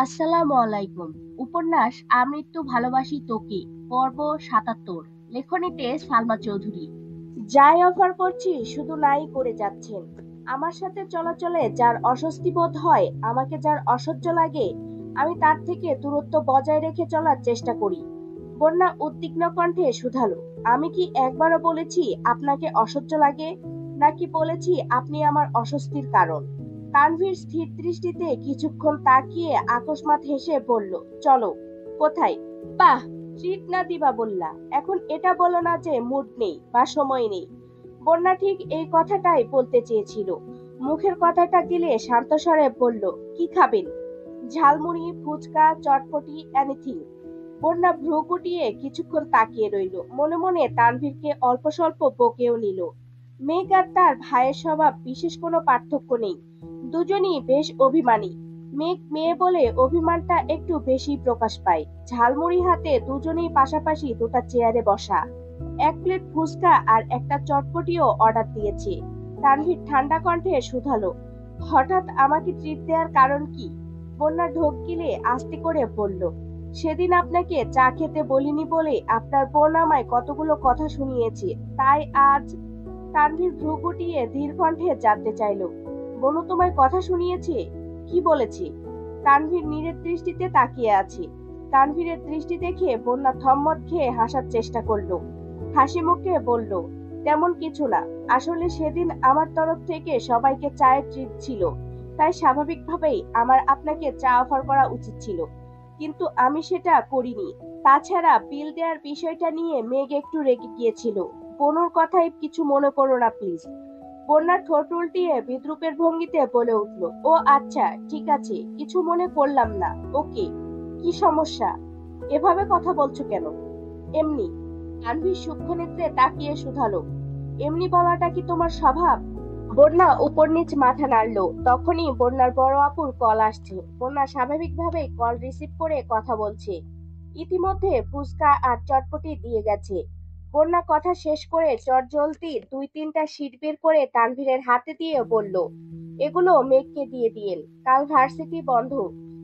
আসসালামু আলাইকুম। উপন্যাস আমৃত্যু ভালোবাসি তোকে, পর্ব ৭৭। লেখনীতে সালমা চৌধুরী। যাই অফার করছি শুধু নাই করে যাচ্ছেন। আমার সাথে চলাচলে যার অস্বস্তি বোধ হয়, আমাকে যার অসহ্য লাগে, আমি তার থেকে দূরত্ব বজায় রেখে চলার চেষ্টা করি। বন্যা উদ্বিগ্ন কণ্ঠে শুধালো, আমি কি একবারও বলেছি আপনাকে অসহ্য লাগে, নাকি বলেছি আপনি আমার অস্বস্তির কারণ? তানভীর স্থির দৃষ্টিতে কিছুক্ষণ তাকিয়ে আকস্মাৎ হেসে বলল, চলো। কোথায়? বাহ, ট্রিট না দিবা বললা, এখন এটা বলো না যে মুড নেই বা সময় নেই। বন্যা ঠিক এই কথাটাই বলতে চেয়েছিল। মুখের কথাটা গিলে শান্ত স্বরে বলল, কি খাবেন? ঝালমুড়ি, ফুচকা, চটপটি, এনিথিং। বন্যা ভ্রু গুটিয়ে কিছুক্ষণ তাকিয়ে রইল, মনে মনে তানভীরকে অল্প স্বল্প বকেও নিল। মেঘ আর তার ভাইয়ের স্বভাব বিশেষ কোনো পার্থক্য নেই, দুজনই বেশ অভিমানী। মেঘ মেয়ে বলে অভিমানটা একটু বেশি প্রকাশ পায়। ঝালমুড়ি হাতে দুজনেই পাশাপাশি দুটা চেয়ারে বসা। এক প্লেট ফুচকা আর একটা চটপটিও অর্ডার দিয়েছে। তানভীর ঠান্ডা কণ্ঠে শুধালো, হঠাৎ আমাকে ট্রিট দেওয়ার কারণ কি? বন্যা ঢোক গিলে আস্তে করে বলল, সেদিন আপনাকে চা খেতে বলিনি বলে আপনার বোন আমায় কতগুলো কথা শুনিয়েছে, তাই আজ। তানভীর ভ্রু গুটিয়ে ধীর কণ্ঠে জানতে চাইল, বনু তোমায় কথা শুনিয়েছে? কি বলেছে? তানভীর নীরের দৃষ্টিতে তাকিয়ে আছে। তানভীরের দৃষ্টি দেখে বন্যা থম্মত খেয়ে হাসার চেষ্টা করলো। হাসি মুখে বলল, তেমন কিছু না, আসলে সেদিন আমার তরফ থেকে সবাইকে চায়ের ট্রিট ছিল, তাই স্বাভাবিকভাবেই আমার আপনাকে চা অফার করা উচিত ছিল, কিন্তু আমি সেটা করিনি। তাছাড়া বিল দেওয়ার বিষয়টা নিয়ে মেঘ একটু রেগে গিয়েছিল। বনুর কথায় কিছু মনে করো না প্লিজ। বন্যা ঠোঁট উল্টিয়ে বিদ্রুপের ভঙ্গিতে বলে উঠল, ও আচ্ছা, ঠিক আছে, কিছু মনে করলাম না। ওকে। কি সমস্যা? এভাবে কথা বলছো কেন? এমনি। আনভি সূক্ষ্ম নেত্রে তাকিয়ে শুধালো, এমনি বলাটা কি তোমার স্বভাব? বন্যা উপর নিচ মাথা নাড়লো। তখনই বন্যার বড় আপুর কল আসছে। বন্যা স্বাভাবিকভাবেই কল রিসিভ করে কথা বলছে। ইতিমধ্যে ফুচকা আর চটপটি দিয়ে গেছে। বন্যা কথা শেষ করে চটজলদি দুই তিনটা শীট বের করে তানভীরের হাতে দিয়ে বলল, এগুলো মেঘকে দিয়ে দিয়েন, কাল ভার্সিটি বন্ধ,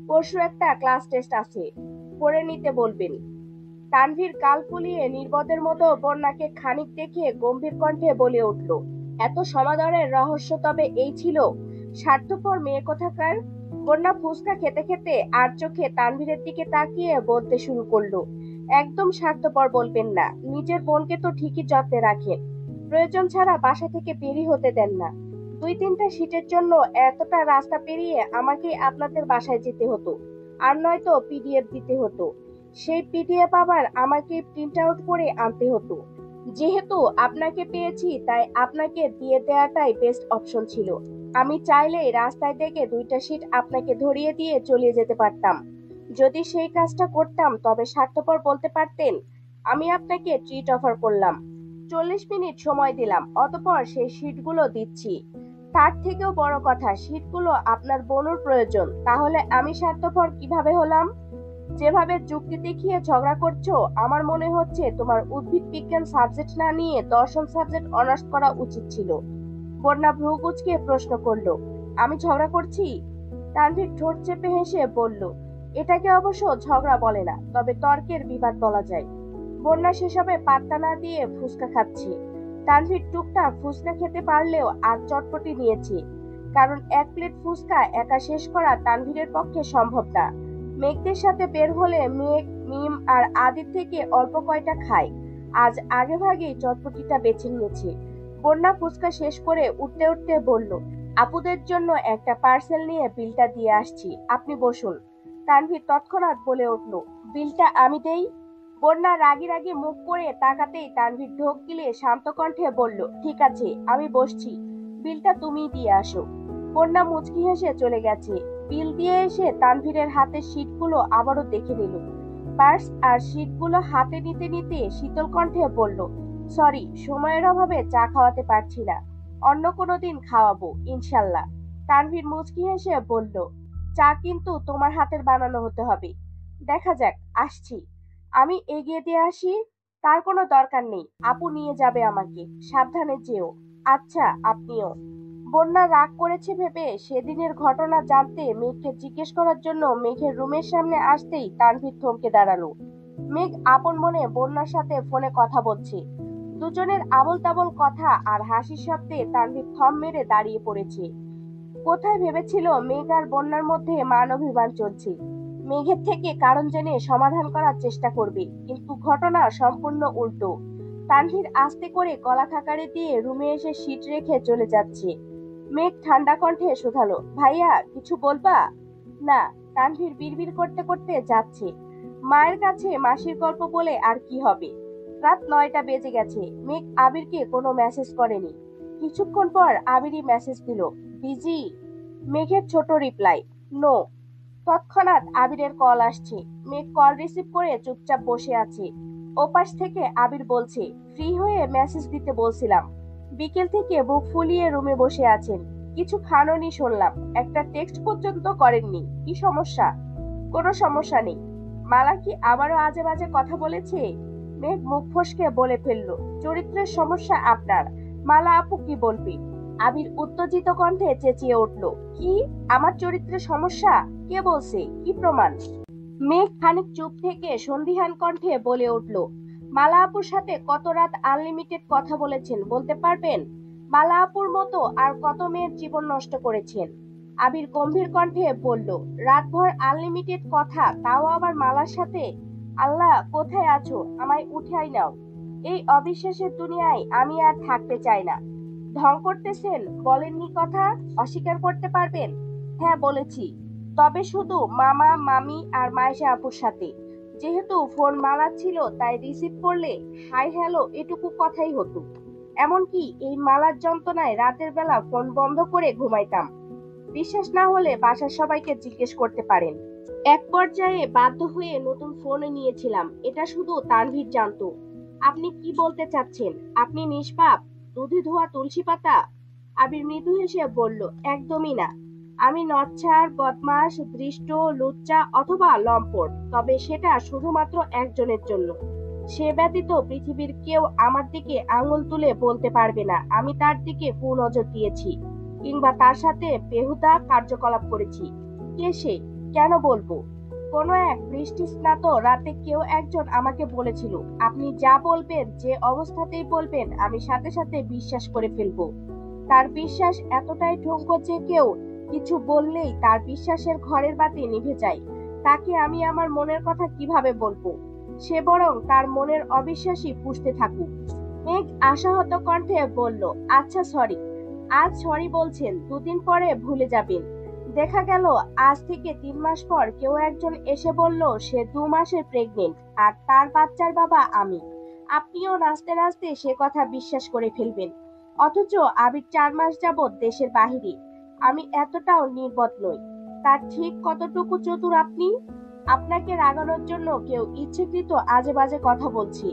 পরশু একটা ক্লাস টেস্ট আছে, পড়ে নিতে বলবেন। তানভীর গাল ফুলিয়ে নির্বোধের মতো বন্যাকে খানিক দেখে গম্ভীর কণ্ঠে বলে উঠল, এত সমাদরের রহস্য তবে এই ছিল? স্বার্থপর মেয়ে কোথাকার। বন্যা ফুসকা খেতে খেতে আর চোখে তানভীরের দিকে তাকিয়ে বলতে শুরু করলো, একদম স্বার্থপর বলবেন না, নিজের বোনকে তো ঠিকই যত্নে রাখেন, প্রয়োজন ছাড়া বাসা থেকে বেরি হতে দেন না। দুই তিনটা সিটের জন্য এতটা রাস্তা পেরিয়ে আমাকে আপনাদের বাসায় যেতে হতো, আর নয়তো পিডিএফ দিতে হতো। সেই পিডিএফ আবার আমাকে প্রিন্ট আউট করে আনতে হতো। যেহেতু আপনাকে পেয়েছি, তাই আপনাকে দিয়ে দেওয়াটাই বেস্ট অপশন ছিল। আমি চাইলেই রাস্তায় থেকে দুইটা সিট আপনাকে ধরিয়ে দিয়ে চলে যেতে পারতাম। যদি সেই কাজটা করতাম তবে স্বার্থপর বলতে পারতেন। আমি আপনাকে ট্রিট অফার করলাম, 40 মিনিট সময় দিলাম, অতঃপর সেই সিটগুলো দিচ্ছি। তার থেকেও বড় কথা, সিটগুলো আপনার বোনের প্রয়োজন, তাহলে আমি স্বার্থপর কিভাবে হলাম? যেভাবে যুক্তি দেখিয়ে ঝগড়া করছো, আমার মনে হচ্ছে তোমার উদ্ভিদ বিজ্ঞান সাবজেক্ট না নিয়ে দর্শন সাবজেক্ট অনার্স করা উচিত ছিল। বন্যা ভ্রু কুঁচকে প্রশ্ন করলো, আমি ঝগড়া করছি? তানভীর ঠোঁট চেপে হেসে বলল, এটাকে অবশ্য ঝগড়া বলে না, তবে তর্কের বিবাদ বলা যায়। বন্যা সেসবে পাত্তা না দিয়ে ফুচকা খাচ্ছে। তানভীর টুকটাক ফুচকা খেতে পারলেও আর চটপটি নিয়েছে, কারণ এক প্লেট ফুচকা একা শেষ করা তানভীরের পক্ষে সম্ভব না। মেঘদের সাথে বের হলে মেঘ, মিম আর আদির থেকে অল্প কয়টা খায়, আজ আগে ভাগেই চটপটিটা বেছে নিয়েছে। বন্যা ফুচকা শেষ করে উঠতে উঠতে বলল, আপুদের জন্য একটা পার্সেল নিয়ে বিলটা দিয়ে আসছি, আপনি বসুন। তানভীর তৎক্ষণাৎ বলে উঠল, বিলটা আমি দেই? বন্যা রাগী রাগী মুখ করে তাকাতেই তানভীর ঢোক গিলে শান্ত কণ্ঠে বলল, ঠিক আছে, আমি বসছি, বিলটা তুমিই দিয়ে আসো। বন্যা মুচকি হেসে চলে গেছে। বিল দিয়ে এসে তানভীরের হাতের শীটগুলো আবারও দেখে নিল। পার্স আর শীটগুলো হাতে নিতে নিতে শীতল কণ্ঠে বলল, সরি, সময়ের অভাবে চা খাওয়াতে পারছি না, অন্য কোনো দিন খাওয়াবো ইনশাল্লাহ। তানভীর মুচকি হেসে বলল, চা কিন্তু তোমার হাতের বানানো হতে হবে। দেখা যাক, আসছি। আমি এগিয়ে দিয়ে আসি? তার কোনো দরকার নেই, আপু নিয়ে যাবে আমাকে, সাবধানে যেও। আচ্ছা, আপনিও। বন্যা রাগ করেছে ভেবে সেদিনের ঘটনা জানতে মেঘকে জিজ্ঞেস করার জন্য মেঘের রুমের সামনে আসতেই তানভীর থমকে দাঁড়ালো। মেঘ আপন মনে বন্যার সাথে ফোনে কথা বলছে। দুজনের আবোল তাবোল কথা আর হাসির শব্দে তানভীর থম মেরে দাঁড়িয়ে পড়েছে। কোথায় ভেবেছিল মেঘ আর বন্যার মধ্যে মান অভিমান চলছে, মেঘের থেকে কারণ জেনে সমাধান করার চেষ্টা করবে, কিন্তু ঘটনা সম্পূর্ণ উল্টো। তানভীর আস্তে করে গলা খাকারে দিয়ে রুমে এসে সিট রেখে চলে যাচ্ছে। মেঘ ঠান্ডা কণ্ঠে শোধালো, ভাইয়া কিছু বলবা? না। তানভীর বিড়বিড় করতে করতে যাচ্ছে। মায়ের কাছে মাসির গল্প বলে আর কি হবে। রাত 9টা বেজে গেছে। মেঘ আবিরকে কোনো মেসেজ করেনি। কিছুক্ষণ পর আবিরই মেসেজ দিল, বিজি। মেঘের ছোট রিপ্লাই, নো। তৎক্ষণাৎ আবিরের কল আসছে। মেঘ কল রিসিভ করে চুপচাপ বসে আছে। ওপাশ থেকে আবির বলছে, ফ্রি হয়ে মেসেজ দিতে বলছিলাম। বিকেল থেকে বুক ফুলিয়ে রুমে বসে আছেন, কিছু খাননি শুনলাম, একটা টেক্সট পর্যন্ত করেননি, কি সমস্যা? কোনো সমস্যা নেই। মালা কি আবারও আজে বাজে কথা বলেছে? মেঘ মুখ ফসকে বলে ফেলল, চরিত্রের সমস্যা আপনার, মালা আপু কি বলবে? আবির উত্তেজিত কণ্ঠে চেঁচিয়ে উঠল, কি? আমার চরিত্রের সমস্যা? কে বলছে? কি প্রমাণ? মেঘ খানিক চুপ থেকে সন্দিহান কণ্ঠে বলে উঠল, মালা আপুর সাথে কত রাত আনলিমিটেড কথা বলেছেন বলতে পারবেন? মালা আপুর মতো আর কত মেয়ের জীবন নষ্ট করেছেন? আবির গম্ভীর কণ্ঠে বলল, রাতভর আনলিমিটেড কথা, তাও আবার মালার সাথে? আল্লাহ কোথায় আছো, আমায় উঠাই নাও। এই অবিশ্বাসের দুনিয়ায় আমি আর থাকতে চাই না। ঢং করতেছেন, বলেননি কথা, অস্বীকার করতে পারবেন? হ্যাঁ বলেছি, তবে শুধু মামা মামি আর মায়েশা আপুর সাথে। যেহেতু ফোন মালা ছিল তাই রিসিভ করলে হাই হ্যালো এটুকু কথাই হতো। এমনকি এই মালার যন্ত্রণায় রাতের বেলা ফোন বন্ধ করে ঘুমাইতাম। বিশ্বাস না হলে বাসার সবাইকে জিজ্ঞেস করতে পারেন। এক পর্যায়ে বাধ্য হয়ে নতুন ফোন নিয়েছিলাম, এটা শুধু তানভীর জানতো। আপনি কি বলতে চাচ্ছেন? আপনি নিষ্পাপ, দুধে ধোয়া তুলসী পাতা? আবির মৃদু হেসে বলল, একদমই না। আমি নচ্ছার, বদমাশ, দৃষ্ট, লুচ্চা অথবা লম্পট, তবে সেটা শুধুমাত্র একজনের জন্য। সে ব্যতীত পৃথিবীর কেউ আমার দিকে আঙুল তুলে বলতে পারবে না আমি তার দিকে কুনজর দিয়েছি কিংবা তার সাথে বেহুদা কার্যকলাপ করেছি। কে সে? কেন বলবো? কোনো এক বৃষ্টি স্নাত রাতে কেউ একজন আমাকে বলেছিল, আপনি যা বলবেন, যে অবস্থাতেই বলবেন, আমি সাথে সাথে বিশ্বাস করে ফেলবো। তার বিশ্বাস এতটাই ঠুনকো যে কেউ কিছু বললেই তার বিশ্বাসের ঘরের বাতি নিভে যায়। তাকে আমি আমার মনের কথা কিভাবে বলবো? সে বরং তার মনের অবিশ্বাসী পুষতে থাকুক। মেঘ আশাহত কণ্ঠে বলল, আচ্ছা সরি। আজ সরি বলছেন, দুদিন পরে ভুলে যাবেন। দেখা গেল আজ থেকে 3 মাস পর কেউ একজন এসে বলল সে 2 মাসের প্রেগনেন্ট আর তার বাচ্চার বাবা আমি। আপনিও নাচতে নাচতে সে কথা বিশ্বাস করে ফেলবেন। অথচ আবির 4 মাস যাবৎ দেশের বাহিরে। আমি এতটাও নির্বোধ নই। তার ঠিক কতটুকু চতুর আপনি? আপনাকে রাগানোর জন্য কেউ ইচ্ছাকৃত আজে বাজে কথা বলছে,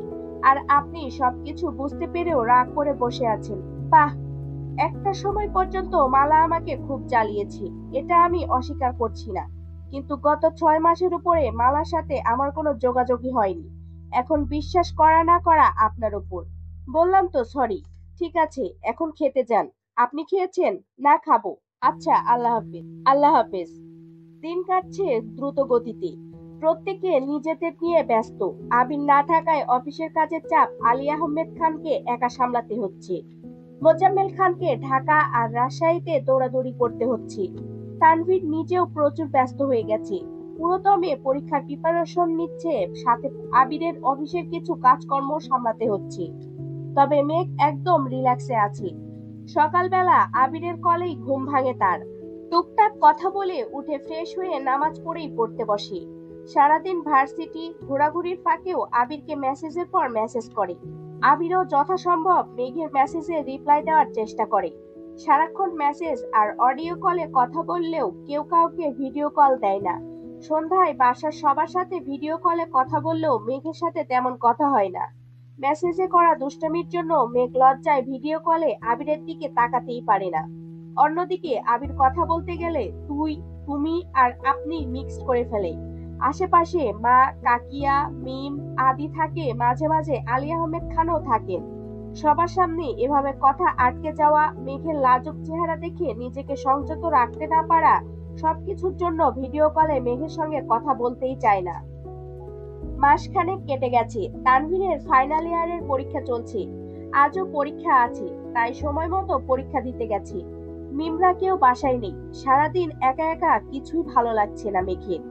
আর আপনি সবকিছু বুঝতে পেরেও রাগ করে বসে আছেন। বাহ! একটা সময় পর্যন্ত মালা আমাকে খুব জ্বালিয়েছে, এটা আমি অস্বীকার করছি না। কিন্তু গত 6 মাসের উপরে মালার সাথে আমার কোনো যোগাযোগই হয়নি। এখন বিশ্বাস করা না করা আপনার উপর। বললাম তো সরি। ঠিক আছে, এখন খেতে যান। আপনি খেয়েছেন? না, খাবো। আচ্ছা, আল্লাহ হাফেজ। আল্লাহ হাফেজ। দিন কাটছে দ্রুত গতিতে। প্রত্যেকে নিজেদের নিয়ে ব্যস্ত। আবির না থাকায় অফিসের কাজের চাপ আলী আহমেদ খানকে একা সামলাতে হচ্ছে। মোজাম্মেল খানকে ঢাকা আর রাজশাহীতে দৌড়াদৌড়ি করতে হচ্ছে। তানভীর নিজেও প্রচুর ব্যস্ত হয়ে গেছে। পুরোদমে পরীক্ষার প্রিপারেশন নিচ্ছে, সাথে আবিরের অফিসের কিছু কাজকর্ম সামলাতে হচ্ছে। তবে মেঘ একদম রিল্যাক্সে আছে। সকালবেলা আবিরের কলেই ঘুম ভাঙে তার। টুকটাক কথা বলে উঠে ফ্রেশ হয়ে নামাজ পড়েই পড়তে বসে। সারাদিন ভার্সিটি ঘোরাঘুরির ফাঁকেও আবিরকে মেসেজের পর মেসেজ করে। আবিরও যথাসম্ভব মেঘের মেসেজে রিপ্লাই দেওয়ার চেষ্টা করে। সারাক্ষণ মেসেজ আর অডিও কলে কথা বললেও কেউ কাউকে ভিডিও কল দেয় না। সন্ধ্যায় বাসার সবার সাথে ভিডিও কলে কথা বললেও মেঘের সাথে তেমন কথা হয় না। মেসেজে করা দুষ্টামির জন্য মেঘ লজ্জায় ভিডিও কলে আবিরের দিকে তাকাতেই পারে না। অন্যদিকে আবির কথা বলতে গেলে তুই, তুমি আর আপনি মিক্সড করে ফেলে। আশেপাশে মা, কাকিয়া, মিম আদি থাকে, মাঝে মাঝে আলী আহমেদ খানও থাকেন। সবার সামনে এভাবে কথা আটকে যাওয়া, মেঘের লাজুক চেহারা দেখে নিজেকে সংযত রাখতে না পারা, সবকিছুর জন্য ভিডিও কলে মেঘের সঙ্গে কথা বলতেই চায় না। মাসখানেক কেটে গেছে, তানভীরের ফাইনাল ইয়ারের পরীক্ষা চলছে। আজও পরীক্ষা আছে, তাই সময় মতো পরীক্ষা দিতে গেছে। মিমরাকেও বাসায় নেই। সারাদিন একা একা কিছুই ভালো লাগছে না মেঘের।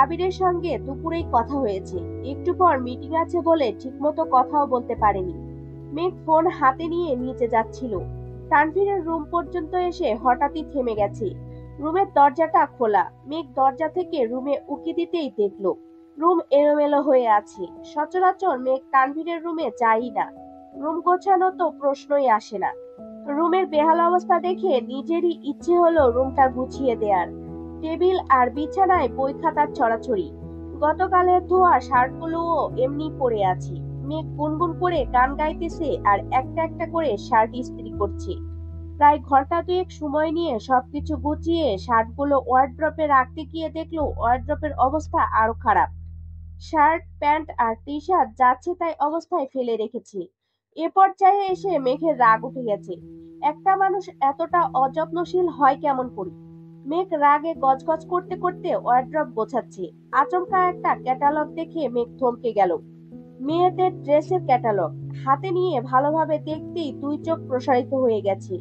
আবিরের সঙ্গে দুপুরেই কথা হয়েছে, একটু পর মিটিং আছে বলে ঠিকমতো কথাও বলতে পারেনি। মেঘ ফোন হাতে নিয়ে নিচে যাচ্ছিল, তানভীরের রুম পর্যন্ত এসে হঠাৎই থেমে গেছে। রুমের দরজাটা খোলা। মেঘ দরজা থেকে রুমে উকি দিতেই দেখলো রুম এলোমেলো হয়ে আছে। সচরাচর মেঘ তানভীরের রুমে যায় না, রুম গোছানো তো প্রশ্নই আসে না। রুমের বেহাল অবস্থা দেখে নিজেরই ইচ্ছে হলো রুমটা গুছিয়ে দেয়ার। টেবিল আর বিছানায় বই খাতার ছড়াছড়ি, গতকালের ধোয়া শার্টগুলোও এমনি পড়ে আছে। মেঘ গুনগুন করে গান গাইতেছে আর একটা একটা করে শার্ট ইস্ত্রি করছে। প্রায় ঘন্টা দুয়েক সময় নিয়ে সবকিছু গুছিয়ে শার্টগুলো ওয়ার্ড্রপে রাখতে গিয়ে দেখলো ওয়ার্ড্রপের অবস্থা আরো খারাপ। শার্ট, প্যান্ট আর টি শার্ট যাচ্ছে তাই অবস্থায় ফেলে রেখেছে। এ পর্যায়ে এসে মেঘের রাগ উঠে গেছে। একটা মানুষ এতটা অযত্নশীল হয় কেমন করে? মেঘ রাগে গজগজ করতে করতে ওয়ার্ড্রপ গোছাচ্ছে। আচমকা একটা ক্যাটালগ দেখে মেঘ থমকে গেল। মেয়েদের ড্রেসের ক্যাটালগ হাতে নিয়ে ভালোভাবে দেখতেই দুই চোখ প্রসারিত হয়ে গেছে।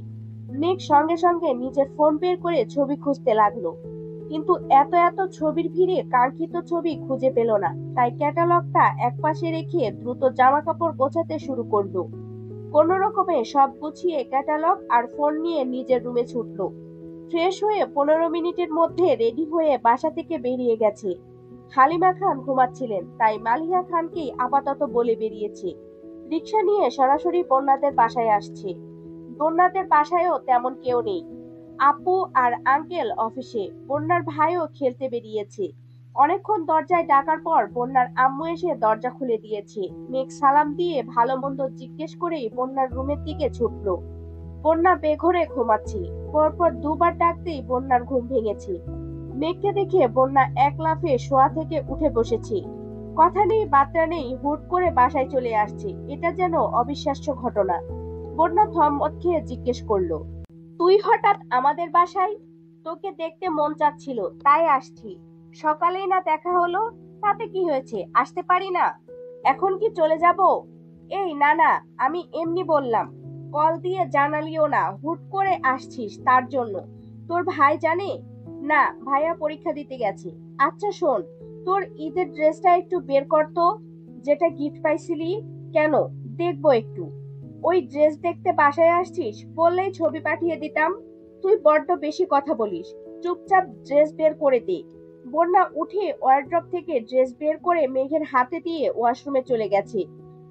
মেঘ সঙ্গে সঙ্গে নিজের ফোন বের করে ছবি খুঁজতে লাগলো, কিন্তু এত এত ছবির ভিড়ে কাঙ্ক্ষিত ছবি খুঁজে পেল না। তাই ক্যাটালগটা একপাশে রেখে দ্রুত জামা কাপড় গোছাতে শুরু করলো। কোন রকমে সব গুছিয়ে ক্যাটালগ আর ফোন নিয়ে নিজের রুমে ছুটলো। ফ্রেশ হয়ে 15 মিনিটের মধ্যে রেডি হয়ে বাসা থেকে বেরিয়ে গেছে। হালিমা খান ঘুমাচ্ছিলেন, তাই মালিহা খানকেই আপাতত বলে বেরিয়েছে। রিক্সা নিয়ে সরাসরি বন্যাদের বাসায় আসছে। বন্যাদের বাসায়ও তেমন কেউ নেই। আপু আর আঙ্কেল অফিসে, বন্যার ভাইও খেলতে বেরিয়েছে। অনেকক্ষণ দরজায় ডাকার পর বন্যার আম্মু এসে দরজা খুলে দিয়েছে। মেঘ সালাম দিয়ে ভালো মন্দ জিজ্ঞেস করেই বন্যার রুমের দিকে ছুটলো। বন্যা বেঘরে ঘুমাচ্ছে। পরপর দুবার ডাকতেই বন্যার ঘুম ভেঙেছে। মেঘকে দেখে বন্যা এক লাফে শোয়া থেকে উঠে বসেছে। কথা নেই বার্তা নেই, হুট করে বাসায় চলে আসছে, এটা যেন অবিশ্বাস্য ঘটনা। বন্যা থমথম খেয়ে জিজ্ঞেস করলো, তুই হঠাৎ আমাদের বাসায়? তোকে দেখতে মন চাচ্ছিল তাই আসছি। সকালেই না দেখা হলো, তাতে কি হয়েছে, আসতে পারি না? এখন কি চলে যাব? এই না না, আমি এমনি বললাম, কল দিয়ে জানালিও না, হুট করে আসছিস তার জন্য। তোর ভাই জানে? না, ভাইয়া পরীক্ষা দিতে গেছে। আচ্ছা শোন, তোর ঈদের ড্রেসটা একটু বের কর তো, যেটা গিফট পাইছিলি। কেন? দেখবো একটু। ওই ড্রেস দেখতে বাসায় আসছিস, বললেই ছবি পাঠিয়ে দিতাম। তুই বড্ড বেশি কথা বলিস, চুপচাপ ড্রেস বের করে দে। বন্যা উঠে ওয়ার্ড্রপ থেকে ড্রেস বের করে মেঘের হাতে দিয়ে ওয়াশরুমে চলে গেছে।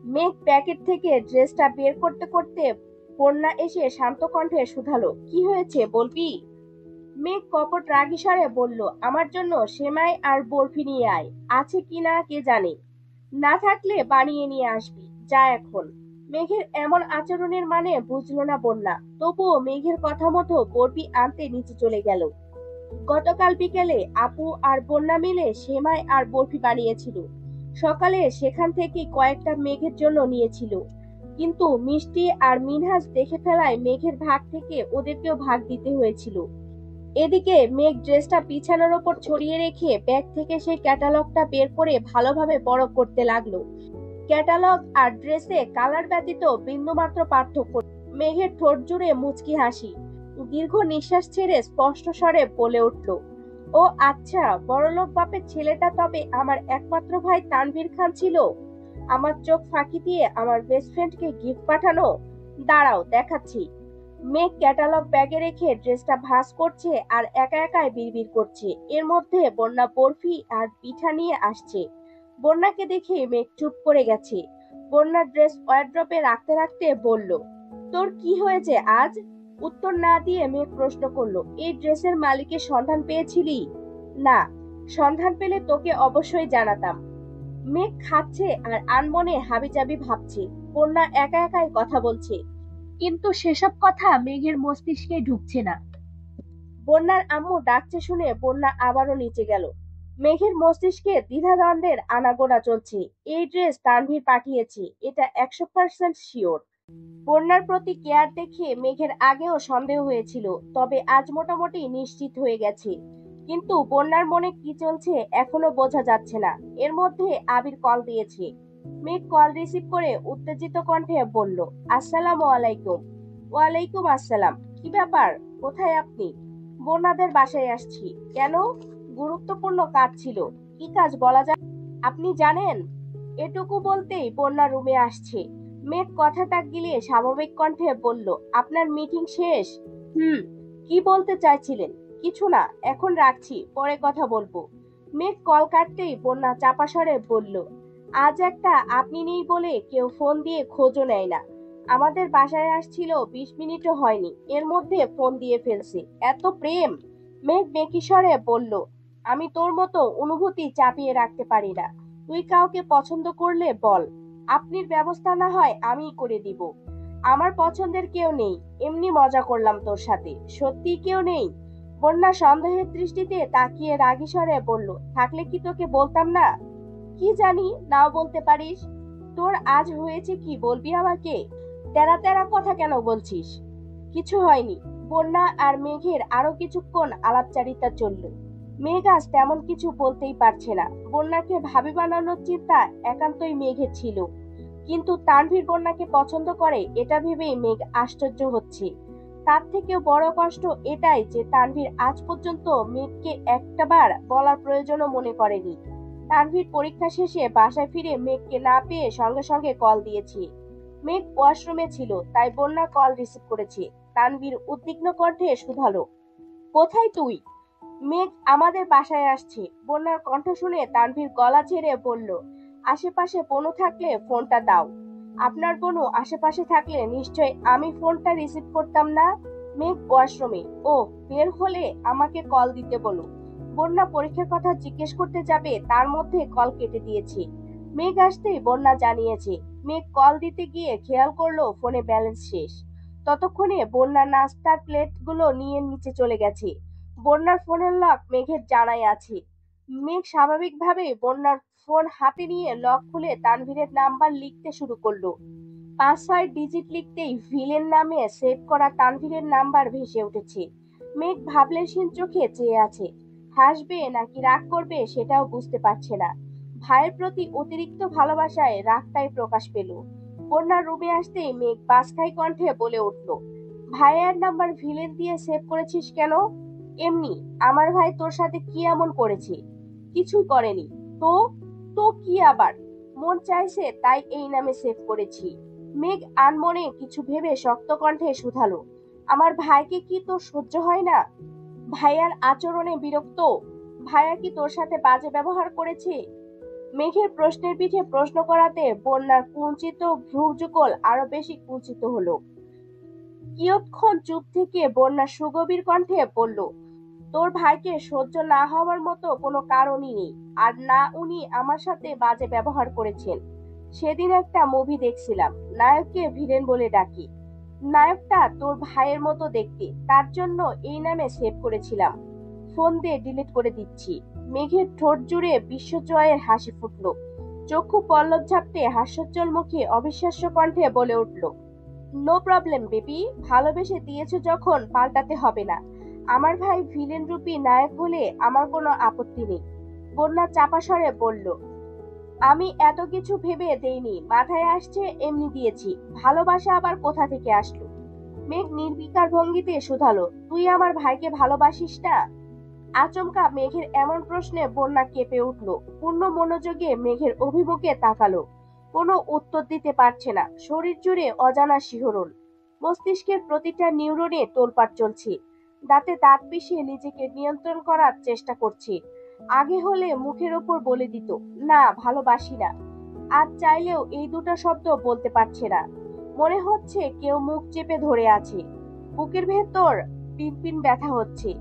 মেঘ প্যাকেট থেকে ড্রেসটা বের করতে করতে বন্যা এসে শান্ত কণ্ঠে শুধালো, কি হয়েছে বলবি? মেঘ কপট রাগী স্বরে বলল, আমার জন্য সেমাই আর বরফি নিয়ে আয়। আছে কিনা কে জানে, না থাকলে বানিয়ে নিয়ে আসবি, যা এখন। মেঘের এমন আচরণের মানে বুঝলো না বন্যা, তবুও মেঘের কথা মতো বরফি আনতে নিচে চলে গেল। গতকাল বিকেলে আপু আর বন্যা মিলে সেমাই আর বরফি বানিয়েছিল। সকালে সেখান থেকে কয়েকটা মেঘের জন্য নিয়েছিল, কিন্তু মিষ্টি আর মিনহাজ দেখে ফেলায় মেঘের ভাগ থেকে ওদেরকেও ভাগ দিতে হয়েছিল। এদিকে মেঘ ড্রেসটা বিছানার ওপর ছড়িয়ে রেখে ব্যাগ থেকে সেই ক্যাটালগটা বের করে ভালোভাবে বড় করতে লাগলো। ক্যাটালগ আর ড্রেসে কালার ব্যতীত বিন্দুমাত্র পার্থক্য। মেঘের ঠোঁট জুড়ে মুচকি হাসি, দীর্ঘ নিঃশ্বাস ছেড়ে স্পষ্ট স্বরে বলে উঠল, ও আচ্ছা, বড়লোক বাপের ছেলেটা তবে আমার একমাত্র ভাই তানভীর খান ছিল? আমার চোখ ফাঁকি দিয়ে আমার বেস্ট ফ্রেন্ডকে গিফট পাঠানো? দাঁড়াও দেখাচ্ছি। মেঘ ক্যাটালগ ব্যাগে রেখে ড্রেসটা ভাঁজ করছে আর একা একাই বিড়বিড় করছে। এর মধ্যে বন্যা বরফি আর পিঠা নিয়ে আসছে। বন্যাকে দেখে মেঘ চুপ করে গেছে। বন্যার ড্রেস ওয়ার্ড্রপে রাখতে রাখতে বলল, তোর কি হয়েছে আজ? উত্তর না দিয়ে মেঘ প্রশ্ন করলো, এই ড্রেসের মালিকের সন্ধান পেয়েছিলি? না, সন্ধান পেলে তোকে অবশ্যই জানাতাম। মেঘ খাচ্ছে আর আনমনে হাবিজাবি ভাবছে। বন্যা একা একাই কথা বলছে, কিন্তু সেসব কথা মেঘের মস্তিষ্কে ঢুকছে না। বন্যার আম্মু ডাকছে শুনে বন্যা আবারও নিচে গেল। মেঘের মস্তিষ্কে দ্বিধাদ্বন্দ্বের আনাগোনা চলছে। এই ড্রেস তানভীর পাঠিয়েছে, এটা 100% শিওর। বন্যার প্রতি কেয়ার দেখে মেঘের আগেও সন্দেহ হয়েছিল, তবে আজ মোটামুটি নিশ্চিত হয়ে গেছে। কিন্তু বন্যার মনে কি চলছে এখনো বোঝা যাচ্ছে না। এর মধ্যে আবির কল দিয়েছে। মেঘ কল রিসিভ করে উত্তেজিত কণ্ঠে বলল, আসসালামু আলাইকুম। ওয়ালাইকুম আসসালাম। কি ব্যাপার? কোথায় আপনি? বন্যাদের বাসায় আসছি। কেন? গুরুত্বপূর্ণ কাজ ছিল। কি কাজ বলা যায়? আপনি জানেন? এটুকু বলতেই বন্যা রুমে আসছে। মেঘ কথাটা গিলিয়ে স্বাভাবিক কণ্ঠে বলল, আপনার মিটিং শেষ? হুম। কি বলতে চাইছিলেন? কিছু না, এখন রাখছি, পরে কথা বলবো। মেঘ কল কাটতেই বন্যা চাপা স্বরে বলল, আজ একটা আপনি নেই বলে কেউ ফোন দিয়ে খোঁজও নেয় না। আমাদের বাসায় আসছিল 20 মিনিটও হয়নি, এর মধ্যে ফোন দিয়ে ফেলছে। এত প্রেম? মেঘ মেকি স্বরে বলল, আমি তোর মতো অনুভূতি চাপিয়ে রাখতে পারি না। তুই কাউকে পছন্দ করলে বল, আপনির ব্যবস্থা না হয় আমিই করে দিব। আমার পছন্দের কেউ নেই, এমনি মজা করলাম তোর সাথে। সত্যি কেউ নেই? বন্যা সন্দেহের দৃষ্টিতে তাকিয়ে রাগী স্বরে বলল, থাকলে কি তোকে বলতাম না? কি জানি নাও বলতে পারিস। তোর আজ হয়েছে কি বলবি আমাকে? তেরা তেরা কথা কেন বলছিস? কিছু হয়নি। বন্যা আর মেঘের আরো কিছুক্ষণ আলাপচারিতা চলল। মেঘ আজ তেমন কিছু বলতেই পারছে না। বন্যাকে ভাবি বানানোর চিন্তা একান্তই মেঘের ছিল। কিন্তু তানভীর বন্যাকে পছন্দ করে এটা ভেবেই মেঘ আশ্চর্য হচ্ছে। তার থেকেও বড় কষ্ট এটাই যে তানভীর আজ পর্যন্ত মেঘকে একটাবার বলার প্রয়োজনও মনে করেনি। তানভীর পরীক্ষা শেষে বাসায় ফিরে মেঘকে না পেয়ে সঙ্গে সঙ্গে কল দিয়েছে। মেঘ ওয়াশরুমে ছিল, তাই বন্যা কল রিসিভ করেছে। তানভীর উদ্বিগ্ন কণ্ঠে শুধালো, কোথায় তুই? মেঘ আমাদের বাসায় আসছে। বন্যার কণ্ঠ শুনে তানভীর গলা ছেড়ে বলল, আশেপাশে বনু থাকলে ফোনটা দাও। আপনার বনু আশেপাশে থাকলে নিশ্চয় আমি ফোনটা রিসিভ করতাম না। মেঘ ওয়াশরুমে। ও, বের হলে আমাকে কল দিতে বলো। বন্যা পরীক্ষার কথা জিজ্ঞেস করতে যাবে তার মধ্যে কল কেটে দিয়েছে। মেঘ আসতেই বন্যা জানিয়েছে। মেঘ কল দিতে গিয়ে খেয়াল করলো ফোনে ব্যালেন্স শেষ। ততক্ষণে বন্যা নাস্তার প্লেটগুলো নিয়ে নিচে চলে গেছে। বন্যার ফোনের লক মেঘের জানাই আছে। মেঘ স্বাভাবিকভাবেই বন্যার ফোন হাতে নিয়ে লক খুলে তানভীরের নাম্বার লিখতে শুরু করলো। 5-6 ডিজিট লিখতেই ভিলেন নামে সেভ করা তানভীরের নাম্বার ভেসে উঠেছে। মেঘ ভাবলেশহীন চোখে চেয়ে আছে। হাসবে নাকি রাগ করবে সেটাও বুঝতে পারছে না। ভাইয়ের প্রতি অতিরিক্ত ভালোবাসায় রাগটাই প্রকাশ পেল। বন্যার রুমে আসতেই মেঘ বাজখাই কণ্ঠে বলে উঠল, ভাইয়ের নাম্বার ভিলেন দিয়ে সেভ করেছিস কেন? এমনি। আমার ভাই তোর সাথে কি এমন করেছে? কিছুই করেনি। তো? তো কি আবার? মন চাইছে তাই এই নামে সেভ করেছি। মেঘ আনমনে কিছু ভেবে শক্ত কণ্ঠে শুধালো, আমার ভাইকে কি তোর সহ্য হয় না? ভাইয়ার আচরণে বিরক্ত? ভাইয়া কি তোর সাথে বাজে ব্যবহার করেছে? মেঘের প্রশ্নের পিঠে প্রশ্ন করাতে বন্যার কুঞ্চিত ভ্রুযুগল আরো বেশি কুঞ্চিত হলো। কিয়ৎক্ষণ চুপ থেকে বন্যা সুগভীর কণ্ঠে বলল, তোর ভাইকে সহ্য না হওয়ার মতো কোনো কারণই নেই। আর না উনি আমার সাথে বাজে ব্যবহার করেছেন। সেদিন একটা মুভি দেখছিলাম, নায়ককে ভিলেন বলে ডাকি। নায়কটা তোর ভাইয়ের মতো দেখতে, তার জন্য এই নামে সেভ করেছিলাম। ফোন দিয়ে ডিলিট করে দিচ্ছি। মেঘের ঠোঁট জুড়ে বিশ্বজয়ের হাসি ফুটলো। চক্ষু পল্লব ঝাপটে হাস্যোজ্জ্বল মুখে অবিশ্বাস্য কণ্ঠে বলে উঠল, নো প্রবলেম বেবি, ভালোবেসে দিয়েছো যখন পাল্টাতে হবে না। আমার ভাই ভিলেন রূপী নায়ক হলে আমার কোনো আপত্তি নেই। বন্যা চাপা স্বরে বলল, আমি এত কিছু ভেবে দেইনি, মাথায় আসছে এমনি দিয়েছি। ভালোবাসা আবার কোথা থেকে আসলো? মেঘ নির্বিকার ভঙ্গিতে শুধালো, তুই আমার ভাইকে ভালোবাসিস না? আচমকা মেঘের এমন প্রশ্নে বন্যা কেঁপে উঠল। পূর্ণ মনোযোগে মেঘের অভিমুখে তাকালো। কোনো উত্তর দিতে পারছে না। শরীর জুড়ে অজানা শিহরণ। মস্তিষ্কের প্রতিটা নিউরনে তোলপাড় চলছে। দাঁতে দাঁত পিষে নিজেকে নিয়ন্ত্রণ করার চেষ্টা করছে। আগে হলে মুখের ওপর বলে দিত, না ভালোবাসি না। আজ চাইলেও এই দুটো শব্দ বলতে পারছে না। মনে হচ্ছে কেউ মুখ চেপে ধরে আছে। বুকের ভেতর পিনপিন ব্যথা হচ্ছে।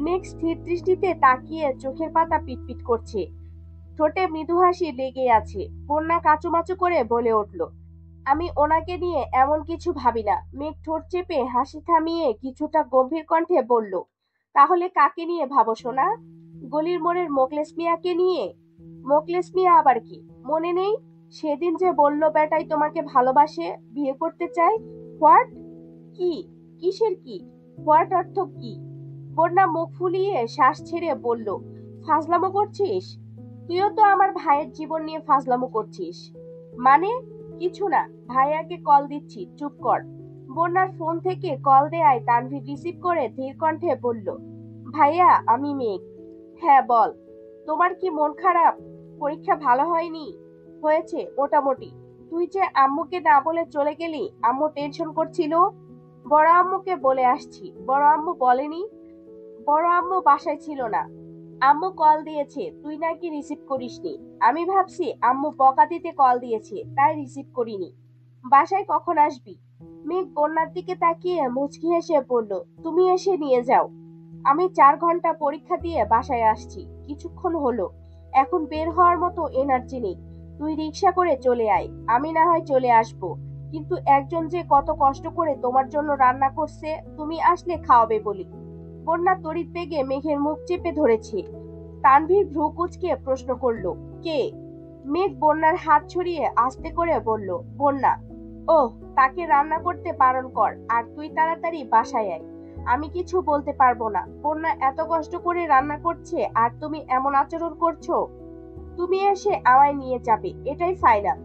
মেঘ স্থির দৃষ্টিতে তাকিয়ে চোখের পাতা পিটপিট করছে। ঠোঁটে মৃদু হাসি লেগে আছে। বন্যা কাচুমাচু করে বলে উঠল, আমি ওনাকে নিয়ে এমন কিছু ভাবি না। মেঘ ঠোঁট চেপে হাসি থামিয়ে কিছুটা গম্ভীর কণ্ঠে বলল, তাহলে কাকে নিয়ে ভাবো সোনা? গলির মোড়ের মোকলেস মিয়াকে নিয়ে? মোকলেস মিয়া আবার কি? মনে নেই? সেদিন যে বলল বেটাই তোমাকে ভালোবাসে, বিয়ে করতে চায়। হোয়াট? কি? কিসের কি? হোয়াট অর্থ কি? বন্যা মুখ ফুলিয়ে শ্বাস ছেড়ে বলল, ফাজলামো করছিস? তুইও তো আমার ভাইয়ের জীবন নিয়ে ফাজলামো করছিস। মানে? কিছু না, ভাইয়াকে কল দিচ্ছি, চুপ কর। বন্যার ফোন থেকে কল দেয়ায় তানভীর রিসিভ করে ধীর কণ্ঠে বলল, ভাইয়া, আমি মেঘ। হ্যাঁ বল। তোমার কি মন খারাপ? পরীক্ষা ভালো হয়নি? হয়েছে মোটামুটি। তুই যে আম্মুকে না বলে চলে গেলি, আম্মু টেনশন করছিল। বড় আম্মুকে বলে আসছি। বড় আম্মু বলেনি? বড় আম্মু বাসায় ছিল না। আম্মু কল দিয়েছে, তুই নাকি রিসিভ করিসনি। আমি ভাবছি আম্মু বকা দিতে কল দিয়েছে, তাই রিসিভ করিনি। বাসায় কখন আসবি? মেঘ বন্যার দিকে তাকিয়ে মুচকি হেসে বলল, তুমি এসে নিয়ে যাও। আমি 4 ঘন্টা পরীক্ষা দিয়ে বাসায় আসছি, কিছুক্ষণ হলো। এখন বের হওয়ার মতো এনার্জি নেই। তুই রিক্সা করে চলে আয়, আমি না হয় চলে আসবো। কিন্তু একজন যে কত কষ্ট করে তোমার জন্য রান্না করছে, তুমি আসলে খাওয়াবে বলি। বন্যা তড়িৎ বেগে মেঘের মুখ চেপে ধরেছে। তানভীর ভ্রু কুঁচকে প্রশ্ন করলো, কে? মেঘ বন্যার হাত ছড়িয়ে আস্তে করে বলল, বন্যা। ওহ, তাকে রান্না করতে বারণ কর, আর তুই তাড়াতাড়ি বাসায় আয়। আমি কিছু বলতে পারবো না। বন্যা এত কষ্ট করে রান্না করছে, আর তুমি এমন আচরণ করছো। তুমি এসে আমায় নিয়ে যাবে, এটাই ফাইনাল।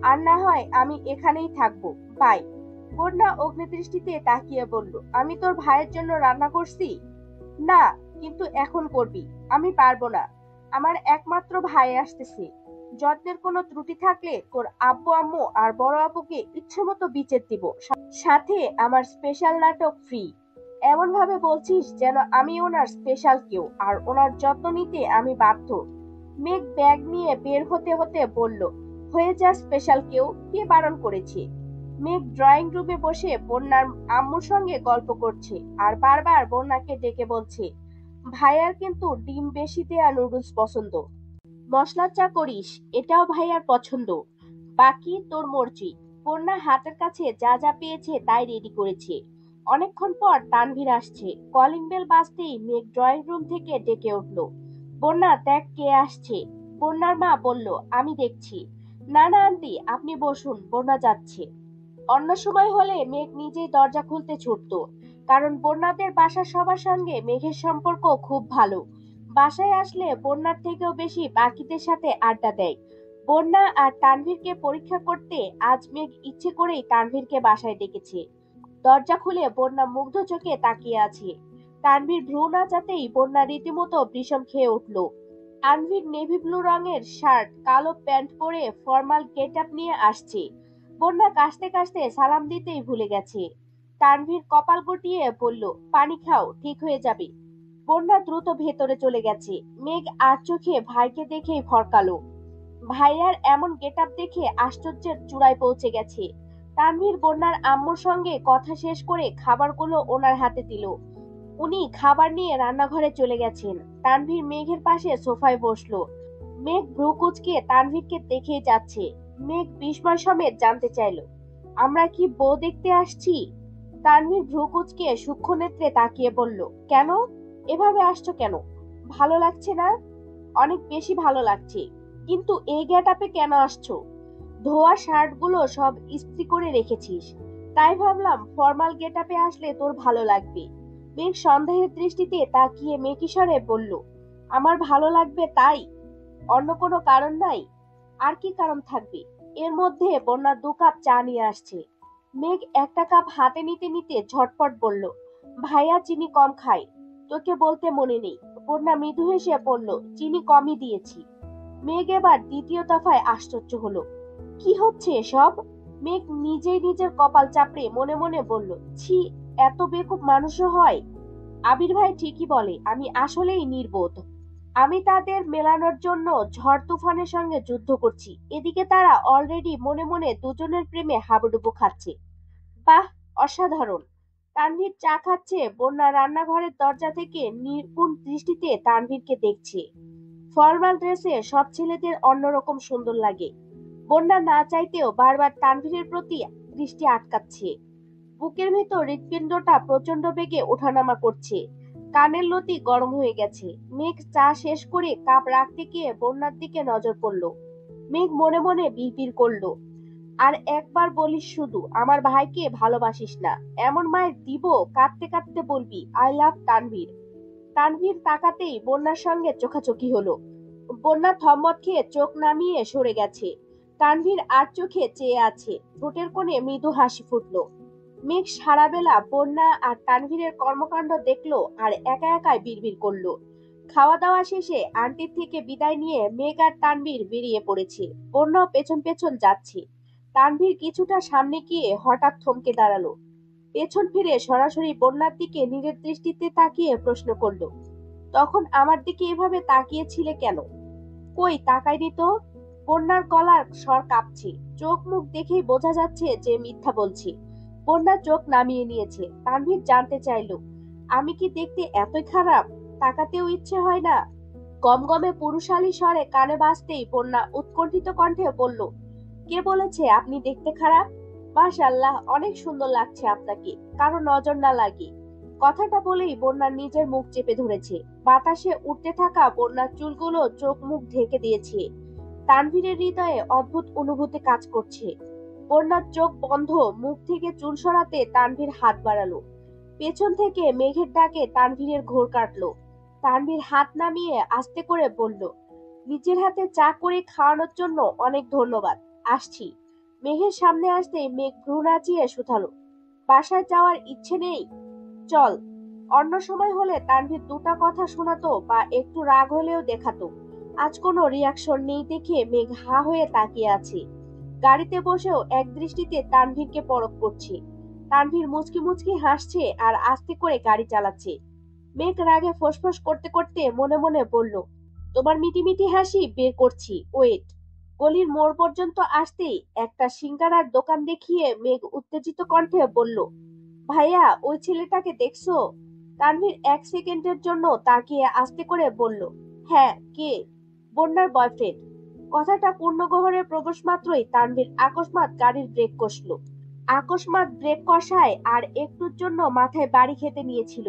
আর না হয় আমি এখানেই থাকবো। বাই। বন্যা অগ্নিদৃষ্টিতে তাকিয়ে বলল, আমি তোর ভাইয়ের জন্য রান্না করছি? না, কিন্তু এখন করবি। আমি পারবো না। আমার একমাত্র ভাই আসতেছে। যত্নের কোনো ত্রুটি থাকলে তোর আব্বু আম্মু আর বড় আপুকে ইচ্ছে মতো বিচার দিব। সাথে আমার স্পেশাল নাটক ফ্রি। এমন ভাবে বলছিস যেন আমি ওনার স্পেশাল কেউ, আর ওনার যত্ন নিতে আমি বাধ্য। মেঘ ব্যাগ নিয়ে বের হতে হতে বলল, হয়ে যা স্পেশাল কেউ, কে বারণ করেছে? মেঘ ড্রয়িং রুমে বসে বন্যার আম্মুর সঙ্গে গল্প করছে, আর বারবার বন্যাকে ডেকে বলছে, ভাইয়ার কিন্তু ডিম বেশি দেয়া নুডলস পছন্দ। মশলা চা করিস, এটাও ভাইয়ার পছন্দ। বাকি তোর মর্জি। বন্যা হাতের কাছে যা যা পেয়েছে তাই রেডি করেছে। অনেকক্ষণ পর তানভীর আসছে। কলিং বেল বাজতেই মেঘ ড্রয়িং রুম থেকে ডেকে উঠল, বন্যা দেখ কে আসছে। বন্যার মা বলল, আমি দেখছি। না না আন্টি, আপনি বসুন, বন্যা যাচ্ছে। অন্য সময় হলে মেঘ নিজেই দরজা খুলতে ছুটতো, কারণ বন্যাদের বাসার সবার সঙ্গে মেঘের সম্পর্ক খুব ভালো। বাসায় আসলে বন্যার থেকেও বেশি বাকিদের সাথে আড্ডা দেয়। বন্যা আর তানভীরকে পরীক্ষা করতে আজ মেঘ ইচ্ছে করেই তানভীরকে বাসায় ডেকেছে। দরজা খুলে বন্যা মুগ্ধ চোখে তাকিয়ে আছে। তানভীর ভ্রু নাচাতেই বন্যা রীতিমতো বিষম খেয়ে উঠল। তানভীর নেভি ব্লু রঙের শার্ট, কালো প্যান্ট পরে ফর্মাল গেট আপ নিয়ে আসছে। বন্যা কাশতে কাশতে সালাম দিতেই ভুলে গেছে। তানভীর কপাল গুটিয়ে বলল, পানি খাও, ঠিক হয়ে যাবে। বন্যা দ্রুত ভেতরে চলে গেছে। মেঘ আর চোখে ভাইকে দেখেই ভরকালো। ভাইয়ার এমন গেটআপ দেখে আশ্চর্যের চূড়ায় পৌঁছে গেছে। তানভীর বন্যার আম্মুর সঙ্গে কথা শেষ করে খাবারগুলো ওনার হাতে দিল। উনি খাবার নিয়ে রান্নাঘরে চলে গেছেন। তানভীর মেঘের পাশে সোফায় বসলো। মেঘ ভ্রু কুঁচকে তানভীরকে দেখেই যাচ্ছে। মেঘ বিস্ময় সমেত জানতে চাইলো, আমরা কি বউ দেখতে আসছি? তানভীর ভ্রু কুঁচকে সূক্ষ্ম নেত্রে তাকিয়ে বলল, কেন? এভাবে আসছো কেন? ভালো লাগছে না? অনেক বেশি ভালো লাগছে। কিন্তু এই গেটআপে কেন আসছো? ধোয়া শার্ট গুলো সব ইস্ত্রি করে রেখেছিস, তাই ভাবলাম ফর্মাল গেটআপে আসলে তোর ভালো লাগবে। মেঘ সন্দেহের দৃষ্টিতে তাকিয়ে মেকিস্বরে বলল, আমার ভালো লাগবে তাই? অন্য কোনো কারণ নাই? আর কি কারণ থাকবে? এর মধ্যে বন্যা 2 কাপ চা নিয়ে আসছে। মেঘ একটা কাপ হাতে নিতে নিতে ঝটপট বলল, ভাইয়া চিনি কম খায়, তোকে বলতে মনে নেই। বন্যা মৃদু হেসে বলল, চিনি কমই দিয়েছি। মেঘ এবার দ্বিতীয় দফায় আশ্চর্য হলো, কি হচ্ছে এসব? মেঘ নিজেই নিজের কপাল চাপড়ে মনে মনে বলল, ছি, এত বেকুব মানুষও হয়। আবির ভাই ঠিকই বলে, আমি আসলেই নির্বোধ। আমি তাদের মেলানোর জন্য ঝড় তুফানের সঙ্গে যুদ্ধ করছি, এদিকে তারা অলরেডি মনে মনে দুজনের প্রেমে হাবুডুবু খাচ্ছে। বাহ, অসাধারণ। তানভীর চা খাচ্ছে, বন্যা রান্নাঘরের দরজা থেকে নির্গুণ দৃষ্টিতে তানভীরকে দেখছে। ফর্মাল ড্রেসে সব ছেলেদের অন্যরকম সুন্দর লাগে। বন্যা না চাইতেও বারবার তানভীরের প্রতি দৃষ্টি আটকাচ্ছে। বুকের ভেতর হৃৎপিণ্ডটা প্রচন্ড বেগে ওঠানামা করছে। কানের লতি গরম হয়ে গেছে। মেঘ চা শেষ করে কাপ রাখতে গিয়ে বন্যার দিকে নজর পড়ল। মেঘ মনে মনে বিড়বিড় করলো, আর একবার বলিস শুধু আমার ভাইকে ভালোবাসিস না, এমন মায়ের দিব কাঁদতে কাঁদতে বলবি আই লাভ তানভীর। তানভীর তাকাতেই বন্যার সঙ্গে চোখাচোখি হলো। বন্যা থম্বত খেয়ে চোখ নামিয়ে সরে গেছে। তানভীর আর চোখে চেয়ে আছে, ঠোঁটের কোণে মৃদু হাসি ফুটলো। মেঘ সারা বেলা বন্যা আর তানভীরের কর্মকাণ্ড দেখলো আর একা একাই বিড়বিড় করলো। খাওয়া দাওয়া শেষে আন্টির থেকে বিদায় নিয়ে মেঘ আর তানভীর বেরিয়ে পড়েছে। বন্যাও পেছন পেছন যাচ্ছে। তানভীর কিছুটা সামনে গিয়ে হঠাৎ থমকে দাঁড়ালো। পেছন ফিরে সরাসরি বন্যার দিকে নীরের দৃষ্টিতে তাকিয়ে প্রশ্ন করলো, তখন আমার দিকে এভাবে তাকিয়েছিলে কেন? কই তাকাইনি তো। বন্যার গলার স্বর কাঁপছে, চোখ মুখ দেখেই বোঝা যাচ্ছে যে মিথ্যা বলছি। বন্যা চোখ নামিয়ে নিয়েছে। তানভীর জানতে চাইলো, আমি কি দেখতে এতই খারাপ? তাকাতেও ইচ্ছে হয় না। গমগমে পুরুষালী স্বরে কানে বাজতেই বন্যা উৎকণ্ঠিত কণ্ঠে বলল, কে বলেছে আপনি দেখতে খারাপ? মাশাআল্লাহ, অনেক সুন্দর লাগছে আপনাকে, কারো নজর না লাগে। কথাটা বলেই বন্যার নিজের মুখ চেপে ধরেছে। বাতাসে উঠতে থাকা বন্যার চুলগুলো চোখ মুখ ঢেকে দিয়েছে। তানভীরের হৃদয়ে অদ্ভুত অনুভূতি কাজ করছে। বন্যার চোখ বন্ধ, মুখ থেকে চুল সরাতে তানভীর হাত বাড়ালো। পেছন থেকে মেঘের ডাকে তানভীরের ঘোর কাটলো। তানভীর হাত নামিয়ে আস্তে করে বলল, নিজের হাতে চা করে খাওয়ানোর জন্য অনেক ধন্যবাদ, আসছি। মেঘের সামনে আসতেই মেঘ ভ্রু নাচিয়ে শুধালো, বাসায় যাওয়ার ইচ্ছে নেই? চল। অন্য সময় হলে তানভীর দুটা কথা শোনাতো বা একটু রাগ হলেও দেখাতো। আজ কোনো রিয়াকশন নেই দেখে মেঘ হা হয়ে তাকিয়ে আছে। গাড়িতে বসেও এক দৃষ্টিতে তানভীরকে পরখ করছে। তানভীর মুচকি মুচকি হাসছে আর আস্তে করে গাড়ি চালাচ্ছে। মেঘ রাগে ফোঁসফোঁস করতে করতে মনে মনে বলল, তোমার মিটিমিটি হাসি বের করছি, ওয়েট। গলির মোড় পর্যন্ত আসতেই একটা সিঙ্গারার দোকান দেখিয়ে মেঘ উত্তেজিত কণ্ঠে বলল, ভাইয়া ওই ছেলেটাকে দেখছো? তানভীর এক সেকেন্ডের জন্য তাকিয়ে আস্তে করে বলল, হ্যাঁ, কে? বন্যার বয়ফ্রেন্ড। কথাটা পূর্ণগহরে প্রবেশ মাত্রই তানভীর আকস্মাৎ গাড়ির ব্রেক কষলো। আকস্মাৎ ব্রেক কষায় আর একটুর জন্য মাথায় বাড়ি খেতে নিয়েছিল।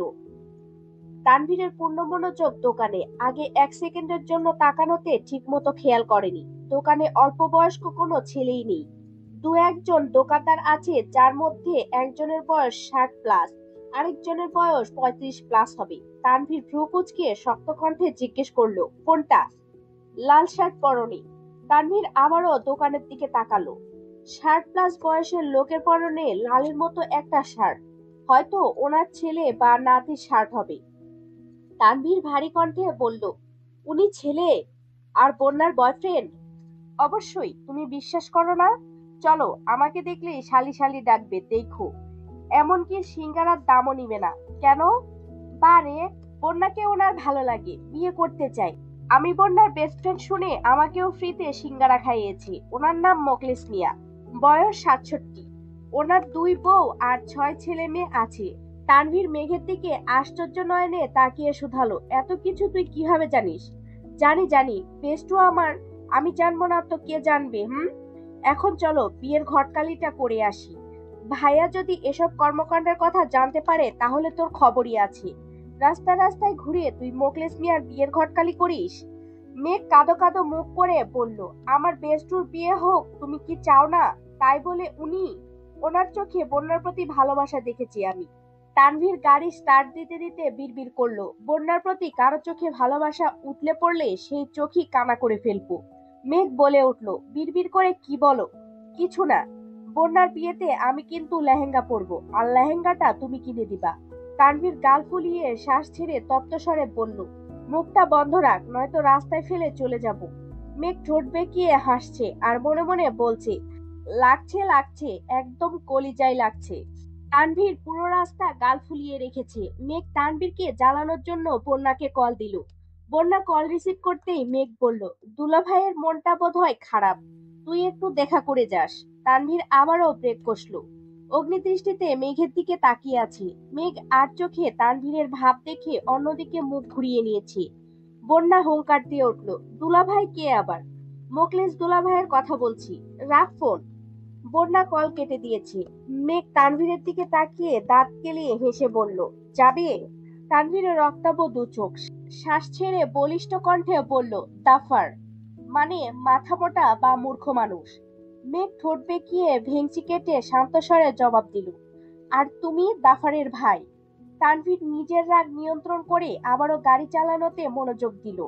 তানভীরের পূর্ণ মনোযোগ দোকানে। আগে এক সেকেন্ডের জন্য তাকানোতে ঠিক মতো খেয়াল করেনি। দোকানে অল্প বয়স্ক কোনো ছেলেই নেই। দু একজন দোকানদার আছে, যার মধ্যে একজনের বয়স 60+, আরেকজনের বয়স 35+ হবে। তানভীর ভ্রু কুঁচকে শক্ত কণ্ঠে জিজ্ঞেস করলো, কোনটা? লাল শার্ট পরনে। তানভীর আবারও দোকানের দিকে তাকালো। 60+ বয়সের লোকের পরনে লালের মতো একটা শার্ট, হয়তো ওনার ছেলে বা নাতির শার্ট হবে। তানভীর ভারী কণ্ঠে বলল, উনি ছেলে আর বন্যার বয়ফ্রেন্ড? অবশ্যই, তুমি বিশ্বাস করো না? চলো, আমাকে দেখলেই শালি শালি ডাকবে, দেখো। এমনকি সিঙ্গারার দামও নিবে না। কেন? বারে, বন্যাকে ওনার ভালো লাগে, বিয়ে করতে চাই। আমি বন্যার বেস্ট ফ্রেন্ড শুনে আমাকেও ফ্রিতে সিঙ্গারা খাইয়েছে। ওনার নাম মোকলেস মিয়া, বয়স 67। ওনার 2 বউ আর 6 ছেলে মেয়ে আছে। তানভীর মেঘের দিকে আশ্চর্য নয়নে তাকিয়ে শুধালো, এত কিছু তুই কিভাবে জানিস? জানি জানি, বেস্টু আমার। আমি জানবো না তো কে জানবে? এখন চলো বিয়ের ঘটকালিটা করে আসি। ভাইয়া যদি এসব কর্মকাণ্ডের কথা জানতে পারে তাহলে তোর খবরই আছে। রাস্তায় রাস্তায় ঘুরে তুই মোকলেস মিয়ার বিয়ের ঘটকালি করিস। মেঘ কাঁদো কাঁদো মুখ করে বলল, আমার বেস্টুর বিয়ে হোক তুমি কি চাও না? তাই বলে উনি? ওনার চোখে বন্যার প্রতি ভালোবাসা দেখেছি আমি। তানভীর গাড়ি স্টার্ট দিতে দিতে বিড়বিড় করলো, বন্যার প্রতি কারো চোখে ভালোবাসা উতলে পড়লে সেই চোখই কানা করে ফেলবো। মেঘ বলে উঠলো, বিড়বিড় করে কি বলো? কিছু না। বন্যার বিয়েতে আমি কিন্তু লেহেঙ্গা পরবো, আর লেহেঙ্গাটা তুমি কিনে দিবা। তানভীর গাল ফুলিয়ে শ্বাস ছেড়ে তপ্ত স্বরে বলল, মুখটা বন্ধ রাখ, নয়তো রাস্তায় ফেলে চলে যাব। মেঘ ঠোঁট বেঁকিয়ে হাসছে আর মনে মনে বলছে, লাগছে লাগছে, একদম কলিজায় লাগছে। তানভীর পুরো রাস্তা গাল ফুলিয়ে রেখেছে। মেঘ তানভীরকে জ্বালানোর জন্য বন্যাকে কল দিল। বন্যা কল রিসিভ করতেই মেঘ বলল, দুলা ভাইয়ের মনটা বোধহয় খারাপ, তুই একটু দেখা করে যাস। তানভীর আবারও ব্রেক কষলো। অগ্নিদৃষ্টিতে মেঘের দিকে তাকিয়ে আছে। মেঘ আর চোখে তানভীরের ভাব দেখে অন্যদিকে মুখ ঘুরিয়ে নিয়েছে। বন্যা হুঙ্কার দিয়ে উঠল, দুলাভাই কে আবার? মোকলেস দুলাভাইয়ের কথা বলছি, রাখ ফোন। বন্যা কল কেটে দিয়েছে। মেঘ তানভীরের দিকে তাকিয়ে দাঁত কেলিয়ে হেসে বলল, যাবে? তানভীরের রক্তাভ দু চোখ। শ্বাস ছেড়ে বলিষ্ঠ কণ্ঠে বলল, দাফার। মানে মাথা মোটা বা মূর্খ মানুষ। মেঘ ঠোঁট বেঁকিয়ে ভেংচি কেটে শান্ত স্বরে জবাব দিল, আর তুমি দাফারের ভাই। তানভীর নিজের রাগ নিয়ন্ত্রণ করে আবারও গাড়ি চালানোতে মনোযোগ দিল।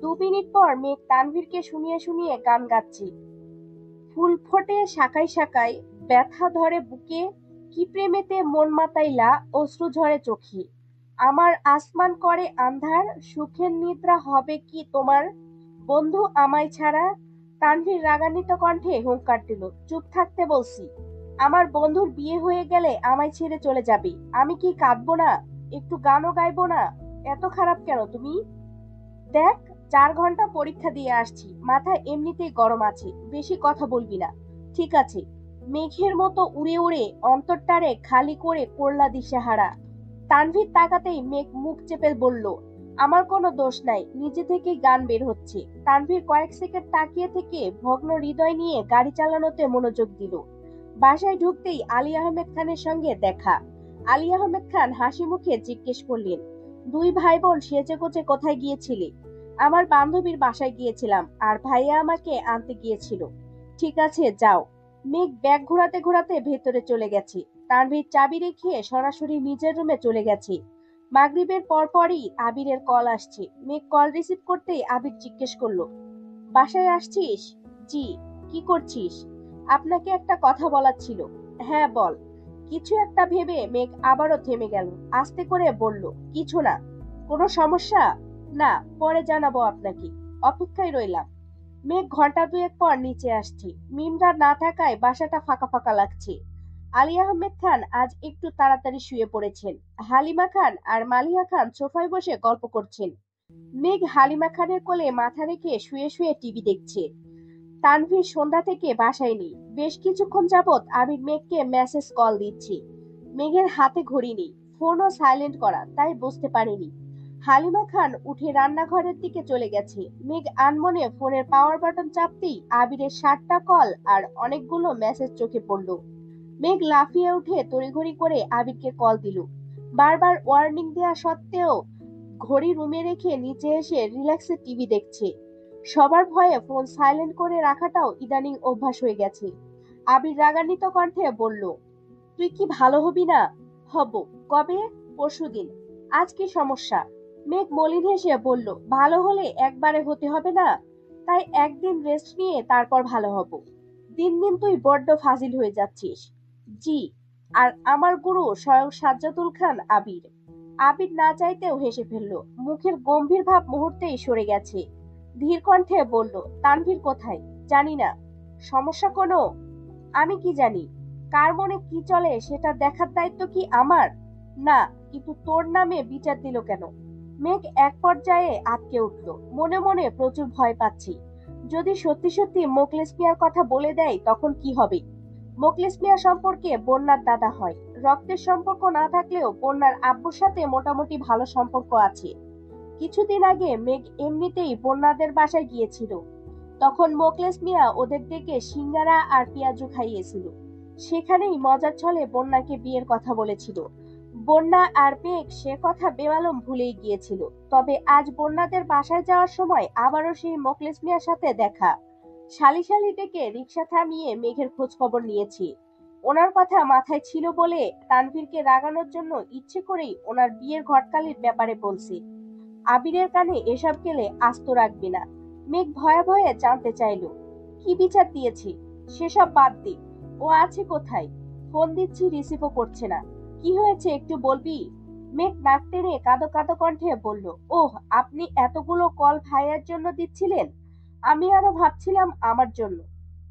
2 মিনিট পর মেঘ তানভীরকে শুনিয়ে শুনিয়ে গান গাচ্ছে। ফুল ফোটে শাখায় শাখায়, ব্যথা ধরে বুকে, কি প্রেমেতে মন মাতাইলা, অশ্রু ঝরে চোখে। আমার আসমান করে আন্ধার, সুখের নিদ্রা হবে কি তোমার, বন্ধু আমায় ছাড়া। তানভীর রাগান্বিত কণ্ঠে হুঙ্কার দিল, চুপ থাকতে বলছি। আমার বন্ধুর বিয়ে হয়ে গেলে আমায় ছেড়ে চলে যাবে, আমি কি কাঁদবো না? একটু গানও গাইবো না? এত খারাপ কেন তুমি? দেখ, 4 ঘন্টা পরীক্ষা দিয়ে আসছি, মাথা এমনিতেই গরম আছে, বেশি কথা বলবি না, ঠিক আছে? মেঘের মতো উড়ে উড়ে অন্তরটারে খালি করে করলা দিশেহারা। তানভীর তাকাতেই মেঘ মুখ চেপে বলল, আমার কোনো দোষ নাই, নিজে থেকেই গান বের হচ্ছে। তানভীর কয়েক সেকেন্ড তাকিয়ে থেকে ভগ্ন হৃদয় নিয়ে গাড়ি চালানোতে মনোযোগ দিল। বাসায় ঢুকতেই আলী আহমেদ খানের সঙ্গে দেখা। আলী আহমেদ খান হাসি মুখে জিজ্ঞেস করলেন, দুই ভাই বোন সেজেগুজে কোথায় গিয়েছিলে? আমার বান্ধবীর বাসায় গিয়েছিলাম, আর ভাইয়া আমাকে আনতে গিয়েছিল। ঠিক আছে, যাও। মেঘ ব্যাগ ঘোরাতে ঘোরাতে ভেতরে চলে গেছে। তানভীর চাবি রেখে সরাসরি নিজের রুমে চলে গেছে। মাগরিবের পরপরই আবিরের কল আসছে। মেঘ কল রিসিভ করতেই আবির জিজ্ঞেস করলো, বাসায় আসছিস? জি। কি করছিস? আপনাকে একটা কথা বলার ছিল। হ্যাঁ বল। কিছু একটা ভেবে মেঘ আবারও থেমে গেল। আস্তে করে বলল, কিছু না। কোনো সমস্যা? না, পরে জানাবো আপনাকে। অপেক্ষায় রইলাম। মেঘ ঘন্টা দুয়েক পর নিচে আসছে। মিমরা না থাকায় বাসাটা ফাঁকা ফাঁকা লাগছে। আলী আহমেদ খান আজ একটু তাড়াতাড়ি শুয়ে পড়েছেন। হালিমা খান আর মালিহা খান সোফায় বসে গল্প করছেন। মেঘ হালিমা খানের কোলে মাথা রেখে শুয়ে শুয়ে টিভি দেখছে। তানভীর সন্ধ্যা থেকে বাসায় নেই। বেশ কিছুক্ষণ যাবৎ আবির মেঘকে মেসেজ কল দিচ্ছি। মেঘের হাতে ঘড়ি নেই, ফোনও সাইলেন্ট করা, তাই বুঝতে পারেনি। হালিমা খান উঠে রান্নাঘরের দিকে চলে গেছে। মেঘ আনমনে ফোনের পাওয়ার বাটন চাপতেই আবিরের 7টা কল আর অনেকগুলো মেসেজ চোখে পড়ল। মেঘ লাফিয়ে উঠে তড়িঘড়ি করে আবিরকে কল দিল। বারবার ওয়ার্নিং দেয়া সত্ত্বেও ঘড়ি রুমে রেখে নিচে এসে রিল্যাক্সে টিভি দেখছে। সবার ভয়ে ফোন সাইলেন্ট করে রাখাটাও ইদানিং অভ্যাস হয়ে গেছে। আবির রাগান্বিত কণ্ঠে বলল, তুই কি ভালো হবি না? হব। কবে? পরশুদিন। আজ কি সমস্যা? মেঘ মলিন হেসে বলল, ভালো হলে একবারে হতে হবে না? তাই একদিন রেস্ট নিয়ে তারপর ভালো হব। দিন দিন তুই বড্ড ফাজিল হয়ে যাচ্ছিস। জি। আর আমার গুরু স্বয়ং সাজ্জাদুল খান আবির। আবির না চাইতেও হেসে ফেলল। মুখের গম্ভীর ভাব মুহূর্তেই সরে গেছে। ধীর কণ্ঠে বলল, তানভীর কোথায়? জানি না। সমস্যা কোনো? আমি কি জানি? কার মনে কি চলে সেটা দেখার দায়িত্ব কি আমার? না, কিন্তু তোর নামে বিচার দিল কেন? মেঘ এক পর্যায়ে আটকে উঠল। মনে মনে প্রচুর ভয় পাচ্ছি। যদি সত্যি সত্যি মোখলেস মিয়ার কথা বলে দেয় তখন কি হবে? মোখলেস মিয়া সম্পর্কে বন্যার দাদা হয়। রক্তের সম্পর্ক না থাকলেও বন্যার আব্বুর সাথে মোটামুটি ভালো সম্পর্ক আছে। কিছুদিন আগে মেঘ এমনিতেই বন্যাদের বাসায় গিয়েছিল। তখন মোখলেস মিয়া ওদের ডেকে সিঙ্গারা আর পেঁয়াজু খাইয়েছিল। সেখানেই মজার ছলে বন্যাকে বিয়ের কথা বলেছিল। বন্যা আর মেঘ সে কথা বেমালুম ভুলেই গিয়েছিল। তবে আজ বন্যাদের বাসায় যাওয়ার সময় আবারও সেই মোখলেস মিয়ার সাথে দেখা। শালি শালি ডেকে রিক্সা থামিয়ে মেঘের খোঁজ খবর নিয়েছি। ওনার কথা মাথায় ছিল বলে তানভীরকে রাগানোর জন্য ইচ্ছে করেই ওনার বিয়ের ঘটকালির ব্যাপারে বলছি। আবিরের কানে এসব গেলে আস্ত রাখবি না। মেঘ ভয়ে ভয়ে জানতে চাইল, কি বিচার দিয়েছি? সেসব বাদ দে। ও আছে কোথায়? ফোন দিচ্ছি, রিসিভও করছে না। কি হয়েছে একটু বলবি? মেঘ নাক টেনে কাঁদো কাঁদো কণ্ঠে বলল, ওহ, আপনি এতগুলো কল ভাইয়ার জন্য দিচ্ছিলেন? আমি আরো ভাবছিলাম আমার জন্য।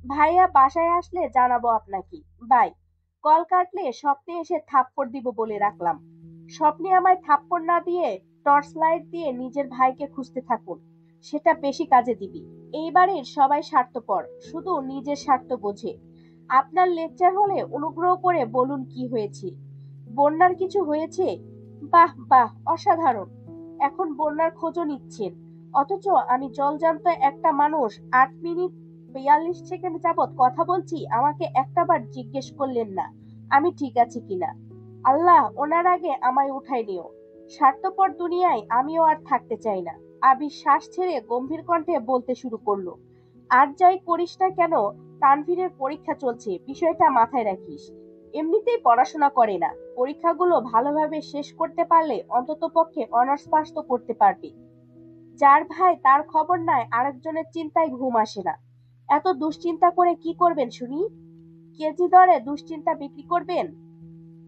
ভাইয়া বাসায় আসলে জানাবো আপনাকে। বাই। কল কাটলে স্বপ্নে এসে থাপ্পড় দিব বলে রাখলাম। স্বপ্নে আমায় থাপ্পড় না দিয়ে টর্চ লাইট দিয়ে নিজের ভাইকে খুঁজতে থাকুন, সেটা বেশি কাজে দিবি। এই বাড়ির সবাই স্বার্থপর, শুধু নিজের স্বার্থ বোঝে। আপনার লেকচার হলে অনুগ্রহ করে বলুন কি হয়েছে। বন্যার কিছু হয়েছে? বাহ বাহ, অসাধারণ। এখন বন্যার খোঁজও নিচ্ছেন, অথচ আমি জলজান্ত একটা মানুষ 8 মিনিট 42 সেকেন্ড যাবৎ কথা বলছি, আমাকে একটাবার জিজ্ঞেস করলেন না আমি ঠিক আছি কিনা। আল্লাহ, ওনার আগে আমায় উঠাই নিও। স্বার্থপর দুনিয়ায় আমিও আর থাকতে চাই না। আবির শ্বাস ছেড়ে গম্ভীর কণ্ঠে বলতে শুরু করলো, আর যাই করিস না কেন, তানভীরের পরীক্ষা চলছে, বিষয়টা মাথায় রাখিস। এমনিতেই পড়াশোনা করে না, পরীক্ষাগুলো ভালোভাবে শেষ করতে পারলে অন্ততপক্ষে অনার্স পাস তো করতে পারবে। যার ভাই তার খবর নাই, আরেকজনের চিন্তায় ঘুম আসে না। এত দুশ্চিন্তা করে কি করবেন শুনি? কেজি দরে দুশ্চিন্তা বিক্রি করবেন?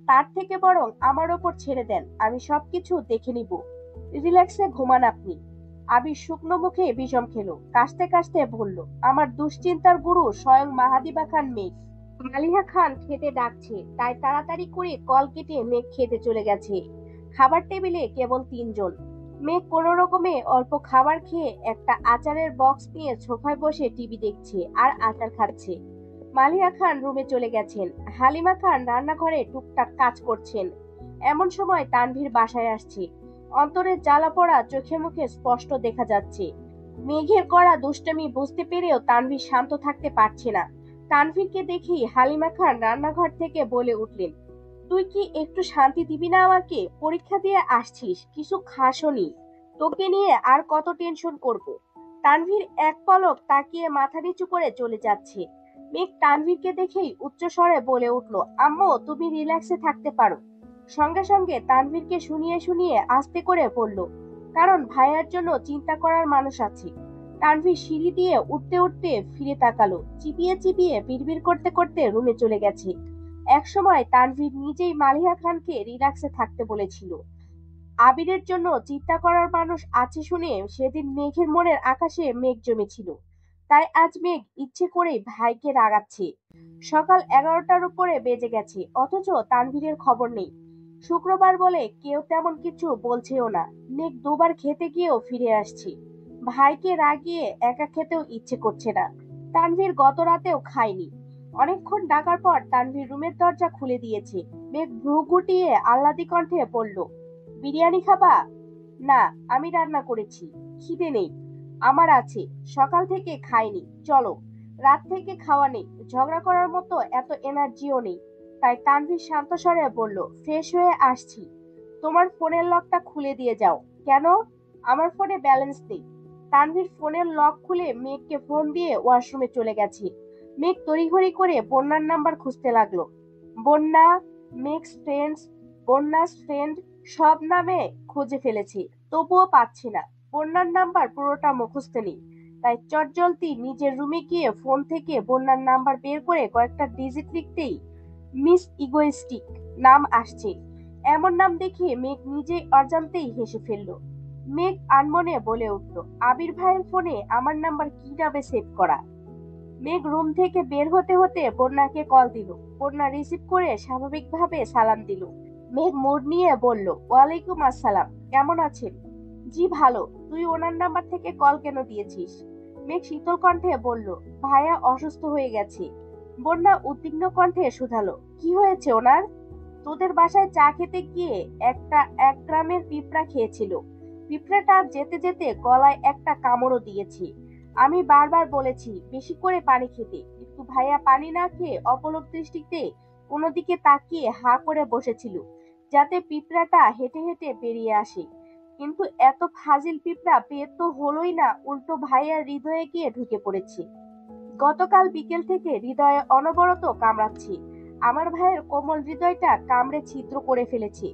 তার থেকে বরং আমার ওপর ছেড়ে দেন, আমি সবকিছু দেখে নিব। রিল্যাক্সে ঘুমান আপনি। আবির শুকনো মুখে বিষম খেলো, কাশতে কাশতে বলল, আমার দুশ্চিন্তার গুরু স্বয়ং মাহাদিবা খান মেঘ। মালিহা খান খেতে ডাকছে, তাই তাড়াতাড়ি করে কল কেটে মেঘ খেতে চলে গেছে। খাবার টেবিলে কেবল তিনজন। মেঘ কোনো রকমে অল্প খাবার খেয়ে একটা আচারের বক্স নিয়ে সোফায় বসে টিভি দেখছে আর আচার খাচ্ছে। মালিহা খান রুমে চলে গেছেন। হালিমা খান রান্নাঘরে টুকটাক কাজ করছেন। এমন সময় তানভীর বাসায় আসছে। অন্তরের জ্বালা পড়া চোখে মুখে স্পষ্ট দেখা যাচ্ছে। মেঘের করা দুষ্টমি বুঝতে পেরেও তানভীর শান্ত থাকতে পারছে না। তানভীরকে দেখেই হালিমা খান রান্নাঘর থেকে বলে উঠলেন, তুই কি একটু শান্তি দিবি না আমাকে? পরীক্ষা দিয়ে আসছিস, কিছু খাসনি, তোকে নিয়ে আর কত টেনশন করব। তানভীর এক পলক তাকিয়ে মাথা নিচু করে চলে যাচ্ছে। মেঘ তানভীরকে দেখেই উচ্চ স্বরে বলে উঠল, আম্মু তুমি রিল্যাক্সে থাকতে পারো। সঙ্গে সঙ্গে তানভীরকে শুনিয়ে শুনিয়ে আস্তে করে বলল, কারণ ভাইয়ার জন্য চিন্তা করার মানুষ আছে। তানভীর সিঁড়ি দিয়ে উঠতে উঠতে ফিরে তাকালো, চিপিয়ে চিপিয়ে বিড়বিড় করতে করতে রুমে চলে গেছে। একসময় তানভীর নিজেই মালিহা খানকে রিল্যাক্সে থাকতে বলেছিল। আবিরের জন্য চিন্তা করার মানুষ আছে শুনে সেদিন মেঘের মনের আকাশে মেঘ জমেছিল। তাই আজ মেঘ ইচ্ছে করেই ভাইকে রাগাচ্ছে। সকাল 11টার উপরে বেজে গেছে, অথচ তানভীরের খবর নেই। শুক্রবার বলে কেউ তেমন কিছু বলছেও না। মেঘ দুবার খেতে গিয়েও ফিরে আসছে। ভাইকে রাগিয়ে একা খেতেও ইচ্ছে করছে না। তানভীর গত রাতেও খায়নি। অনেকক্ষণ ডাকার পর তানভীর রুমের দরজা খুলে দিয়েছে। মেঘ ভ্রু গুটিয়ে আহ্লাদি কণ্ঠে বলল, বিরিয়ানি খাবা? না, আমি রান্না করেছি। খিদে নেই। আমার আছে, সকাল থেকে খাইনি, চলো। রাত থেকে খাওয়া নেই, ঝগড়া করার মতো এত এনার্জিও নেই। তাই তানভীর শান্ত স্বরে বলল, ফ্রেশ হয়ে আসছি। তোমার ফোনের লকটা খুলে দিয়ে যাও। কেন? আমার ফোনে ব্যালেন্স নেই। তানভীর ফোনের লক খুলে মেঘকে ফোন দিয়ে ওয়াশরুমে চলে গেছে। মেঘ তড়িঘড়ি করে বন্যার নাম্বার খুঁজতে লাগলো। বন্যা, মেঘস ফ্রেন্ডস, বন্যাস ফ্রেন্ড, সব নামে খুঁজে ফেলেছি, তবুও পাচ্ছি না। বন্যার নাম্বার পুরোটা মুখস্থ নেই। তাই চটজলদি নিজের রুমে গিয়ে ফোন থেকে বন্যার নাম্বার বের করে কয়েকটা ডিজিট লিখতেই মিস ইগোইস্টিক নাম আসছে। এমন নাম দেখে মেঘ নিজেই অজান্তেই হেসে ফেলল। মেঘ আনমনে বলে উঠল, আবির ভাইয়ের ফোনে আমার নাম্বার কি নামে সেভ করা? মেঘ রুম থেকে বের হতে হতে বন্যাকে কল দিল। বন্যা রিসিভ করে স্বাভাবিকভাবে সালাম দিল। মেঘ মুড নিয়ে বলল, ওয়ালাইকুম আসসালাম, কেমন আছেন? জি ভালো, তুই ওনার নাম্বার থেকে কল কেন দিয়েছিস? মেঘ শীতল কণ্ঠে বলল, ভাইয়া অসুস্থ হয়ে গেছে। বন্যা উদ্বিগ্ন কণ্ঠে শুধালো, কি হয়েছে ওনার? তোদের বাসায় চা খেতে গিয়ে একটা 1 গ্রামের পিঁপড়া খেয়েছিল। পিঁপড়াটা যেতে যেতে গলায় একটা কামড়ও দিয়েছে। আমি বারবার বলেছি বেশি করে পানি খেতে, কিন্তু ভাইয়া পানি না খেয়ে অপলক দৃষ্টিতে কোনো দিকে তাকিয়ে হা করে বসেছিল, যাতে পিঁপড়াটা হেঁটে হেঁটে বেরিয়ে আসে। কিন্তু এত ফাজিল পিঁপড়া পেয়ে তো হলোই না, উল্টো ভাইয়ার হৃদয়ে গিয়ে ঢুকে পড়েছে। গতকাল বিকেল থেকে হৃদয়ে অনবরত কামড়াচ্ছে। আমার ভাইয়ের কোমল হৃদয়টা কামড়ে ছিদ্র করে ফেলেছে।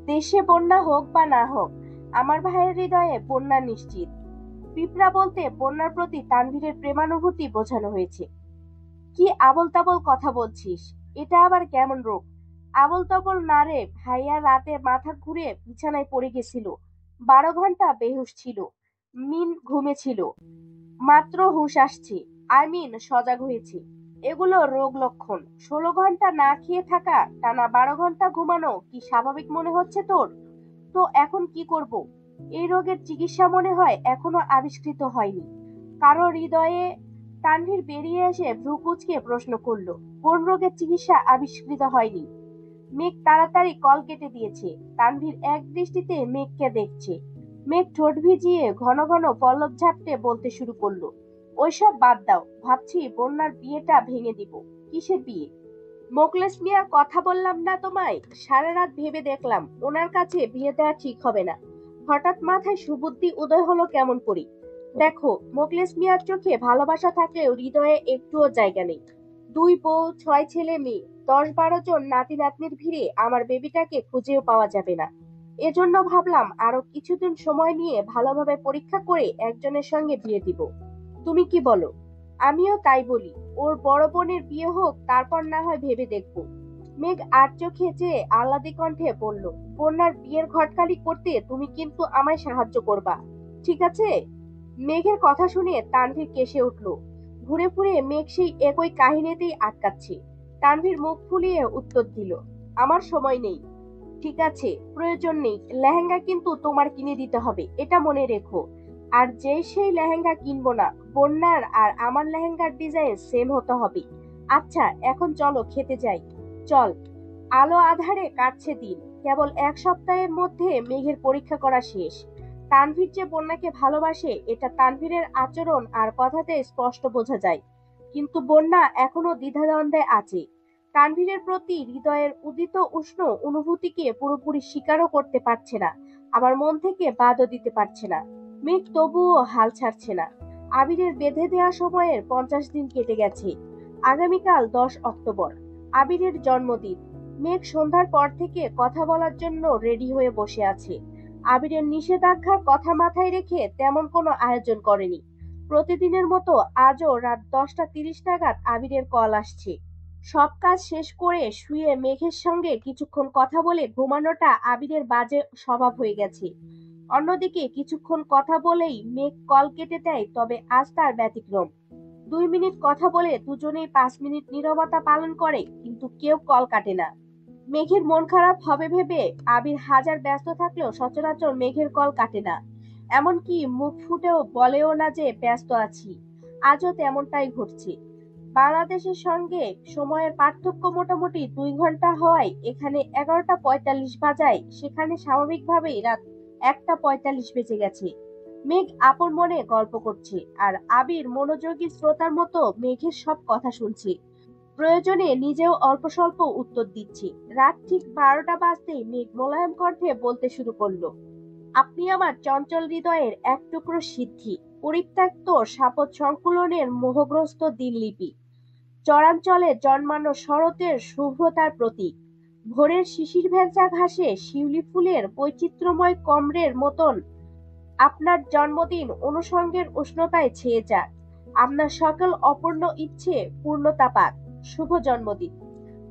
দেশে বন্যা হোক বা না হোক, আমার ভাইয়ের হৃদয়ে বন্যা নিশ্চিত। পিঁপড়া বলতে বন্যার প্রতি তানভীরের প্রেমানুভূতি বোঝানো হয়েছে। কি আবোল তাবোল কথা বলছিস? এটা আবার কেমন রোগ? আবোল তাবোল না রে ভাইয়া, রাতে মাথা ঘুরে বিছানায় পড়ে গেছিল। 12 ঘন্টা বেহুশ ছিল। মিন ঘুমেছিল, মাত্র হুঁশ আসছে, সজাগ হয়েছে। এগুলো রোগ লক্ষণ। 16 ঘন্টা না খেয়ে থাকা, টানা 12 ঘন্টা ঘুমানো কি স্বাভাবিক মনে হচ্ছে তোর? তো এখন কি করব? এই রোগের চিকিৎসা মনে হয় এখনো আবিষ্কৃত হয়নি। কারো হৃদয়ে। তানভীর বেরিয়ে এসে ভ্রু কুঁচকে প্রশ্ন করলো, কোন রোগের চিকিৎসা আবিষ্কৃত হয়নি? মেঘ তাড়াতাড়ি কল কেটে দিয়েছে। তানভীর এক দৃষ্টিতে মেঘকে দেখছে। মেঘ ঠোঁট ভিজিয়ে ঘন ঘন পল্লব ঝাপটে বলতে শুরু করলো, ওইসব বাদ দাও, ভাবছি বন্যার বিয়েটা ভেঙে দিব। কিসের বিয়ে? মোকলেস মিয়া কথা বললাম না তোমায়? সারা রাত ভেবে দেখলাম ওনার কাছে বিয়ে দেওয়া ঠিক হবে না। হঠাৎ মাথায় সুবুদ্ধি উদয় হলো কেমন করি। দেখো, মোখলেস মিয়ার চোখে ভালোবাসা থাকলেও হৃদয়ে একটুও জায়গা নেই। 2 বউ, 6 ছেলে মেয়ে, 10-12 জন নাতি নাতনির ভিড়ে আমার বেবিটাকে খুঁজেও পাওয়া যাবে না। এজন্য ভাবলাম আরো কিছুদিন সময় নিয়ে ভালোভাবে পরীক্ষা করে একজনের সঙ্গে বিয়ে দিব। তুমি কি বলো? আমিও তাই বলি। ওর বড় বোনের বিয়ে হোক, তারপর না হয় ভেবে দেখবো। মেঘ আর চোখে চেয়ে আহ্লাদী কণ্ঠে বলল, বন্যার বিয়ের ঘটকালি করতে তুমি কিন্তু আমায় সাহায্য করবা, ঠিক আছে? মেঘের কথা শুনে তানভীর কেসে উঠল। ঘুরে ফিরে মেঘ সেই একই কাহিনীতেই আটকাচ্ছে। তানভীর মুখ ফুলিয়ে উত্তর দিল, আমার সময় নেই। ঠিক আছে, প্রয়োজন নেই। লেহেঙ্গা কিন্তু তোমার কিনে দিতে হবে, এটা মনে রেখো। আর সেই লেহেঙ্গা কিনবো না, বন্যার আর আমার লেহেঙ্গার ডিজাইন সেম হতে হবে। আচ্ছা, এখন চলো খেতে যাই। চল। আলো আঁধারে কাটছে দিন। কেবল 1 সপ্তাহের মধ্যে মেঘের পরীক্ষা করা শেষ। তানভীর যে বন্যাকে ভালোবাসে এটা তানভীরের আচরণ আর কথাতে স্পষ্ট বোঝা যায়। কিন্তু বন্যা এখনো দ্বিধাদ্বন্দ্বে আছে। তানভীরের প্রতি হৃদয়ের উদিত উষ্ণ অনুভূতিকে পুরোপুরি স্বীকারও করতে পারছে না, আবার মন থেকে বাদও দিতে পারছে না। মেঘ তবুও হাল ছাড়ছে না। আবিরের বেঁধে দেওয়া সময়ের 50 দিন কেটে গেছে। আগামীকাল 10 অক্টোবর, আবিরের জন্মদিন। মেঘ সন্ধ্যার পর থেকে কথা বলার জন্য রেডি হয়ে বসে আছে। আবিরের নিষেধাজ্ঞার কথা মাথায় রেখে তেমন কোনো আয়োজন করেনি। প্রতিদিনের মতো আজও রাত 10টা 30 নাগাদ আবিরের কল আসছে। সব কাজ শেষ করে শুয়ে মেঘের সঙ্গে কিছুক্ষণ কথা বলে ঘুমানোটা আবিরের বাজে স্বভাব হয়ে গেছে। অন্যদিকে কিছুক্ষণ কথা বলেই মেঘ কল কেটে দেয়, তবে আজ তার ব্যতিক্রম। 2 মিনিট কথা বলে দুজনেই 5 মিনিট নীরবতা পালন করে, কিন্তু কেউ কল কাটে না। মেঘের মন খারাপ হবে ভেবে আবির হাজার ব্যস্ত থাকলেও সচরাচর মেঘের কল কাটে না। এমনকি মুখ ফুটেও বলেও না যে ব্যস্ত আছি। আজও তেমনটাই ঘটছে। বাংলাদেশের সঙ্গে সময়ের পার্থক্য মোটামুটি 2 ঘন্টা হওয়ায় এখানে 11টা 45 বাজায়, সেখানে স্বাভাবিকভাবেই রাত 1টা 45 বেজে গেছে। মেঘ আপন মনে গল্প করছে, আর আবির মনোযোগী শ্রোতার মতো মেঘের সব কথা শুনছে। প্রয়োজনে নিজেও অল্প স্বল্প উত্তর দিচ্ছে। রাত ঠিক 12টা বাজতেই মেঘ মোলায়েম কণ্ঠে বলতে শুরু করলো, আপনি আমার চঞ্চল হৃদয়ের এক টুকরো সিদ্ধি, পরিত্যক্ত সাপদ সংকুলনের মোহগ্রস্ত দিনলিপি, চরাঞ্চলে জন্মানো শরতের শুভ্রতার প্রতীক, ভোরের শিশির ভেজা ঘাসে শিউলি ফুলের বৈচিত্র্যময় কমরের মতন আপনার জন্মদিন অনুষঙ্গের উষ্ণতায় ছেয়ে যাক, আপনার সকল অপূর্ণ ইচ্ছে পূর্ণতা পাক, শুভ জন্মদিন।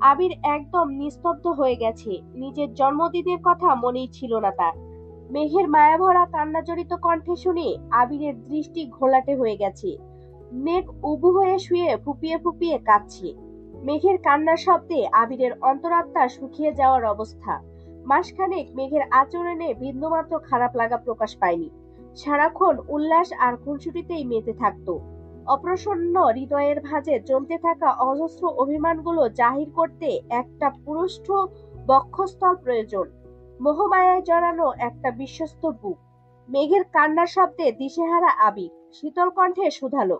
আবির একদম নিস্তব্ধ হয়ে গেছে। নিজের জন্মদিনের কথা মনেই ছিল না তার। মেঘের মায়াভরা কান্নাজড়িত কণ্ঠে শুনে আবিরের দৃষ্টি ঘোলাটে হয়ে গেছে। মেঘ উবু হয়ে শুয়ে ফুপিয়ে ফুপিয়ে কাঁদছে। মেঘের কান্নার শব্দে আবিরের অন্তরাত্মা শুকিয়ে যাওয়ার অবস্থা। মাসখানেক মেঘের আচরণে বিন্দুমাত্র খারাপ লাগা প্রকাশ পায়নি। সারাক্ষণ উল্লাস আর খুনসুটিতেই মেতে থাকতো। অপ্রসন্ন হৃদয়ের ভাঁজে জমতে থাকা অজস্র অভিমানগুলো জাহির করতে একটা পুরুষ্ঠ বক্ষস্থল প্রয়োজন, মোহমায়ায় জড়ানো একটা বিশ্বস্ত বুক। মেঘের কান্নার শব্দে দিশেহারা আবির শীতল কণ্ঠে শুধালো,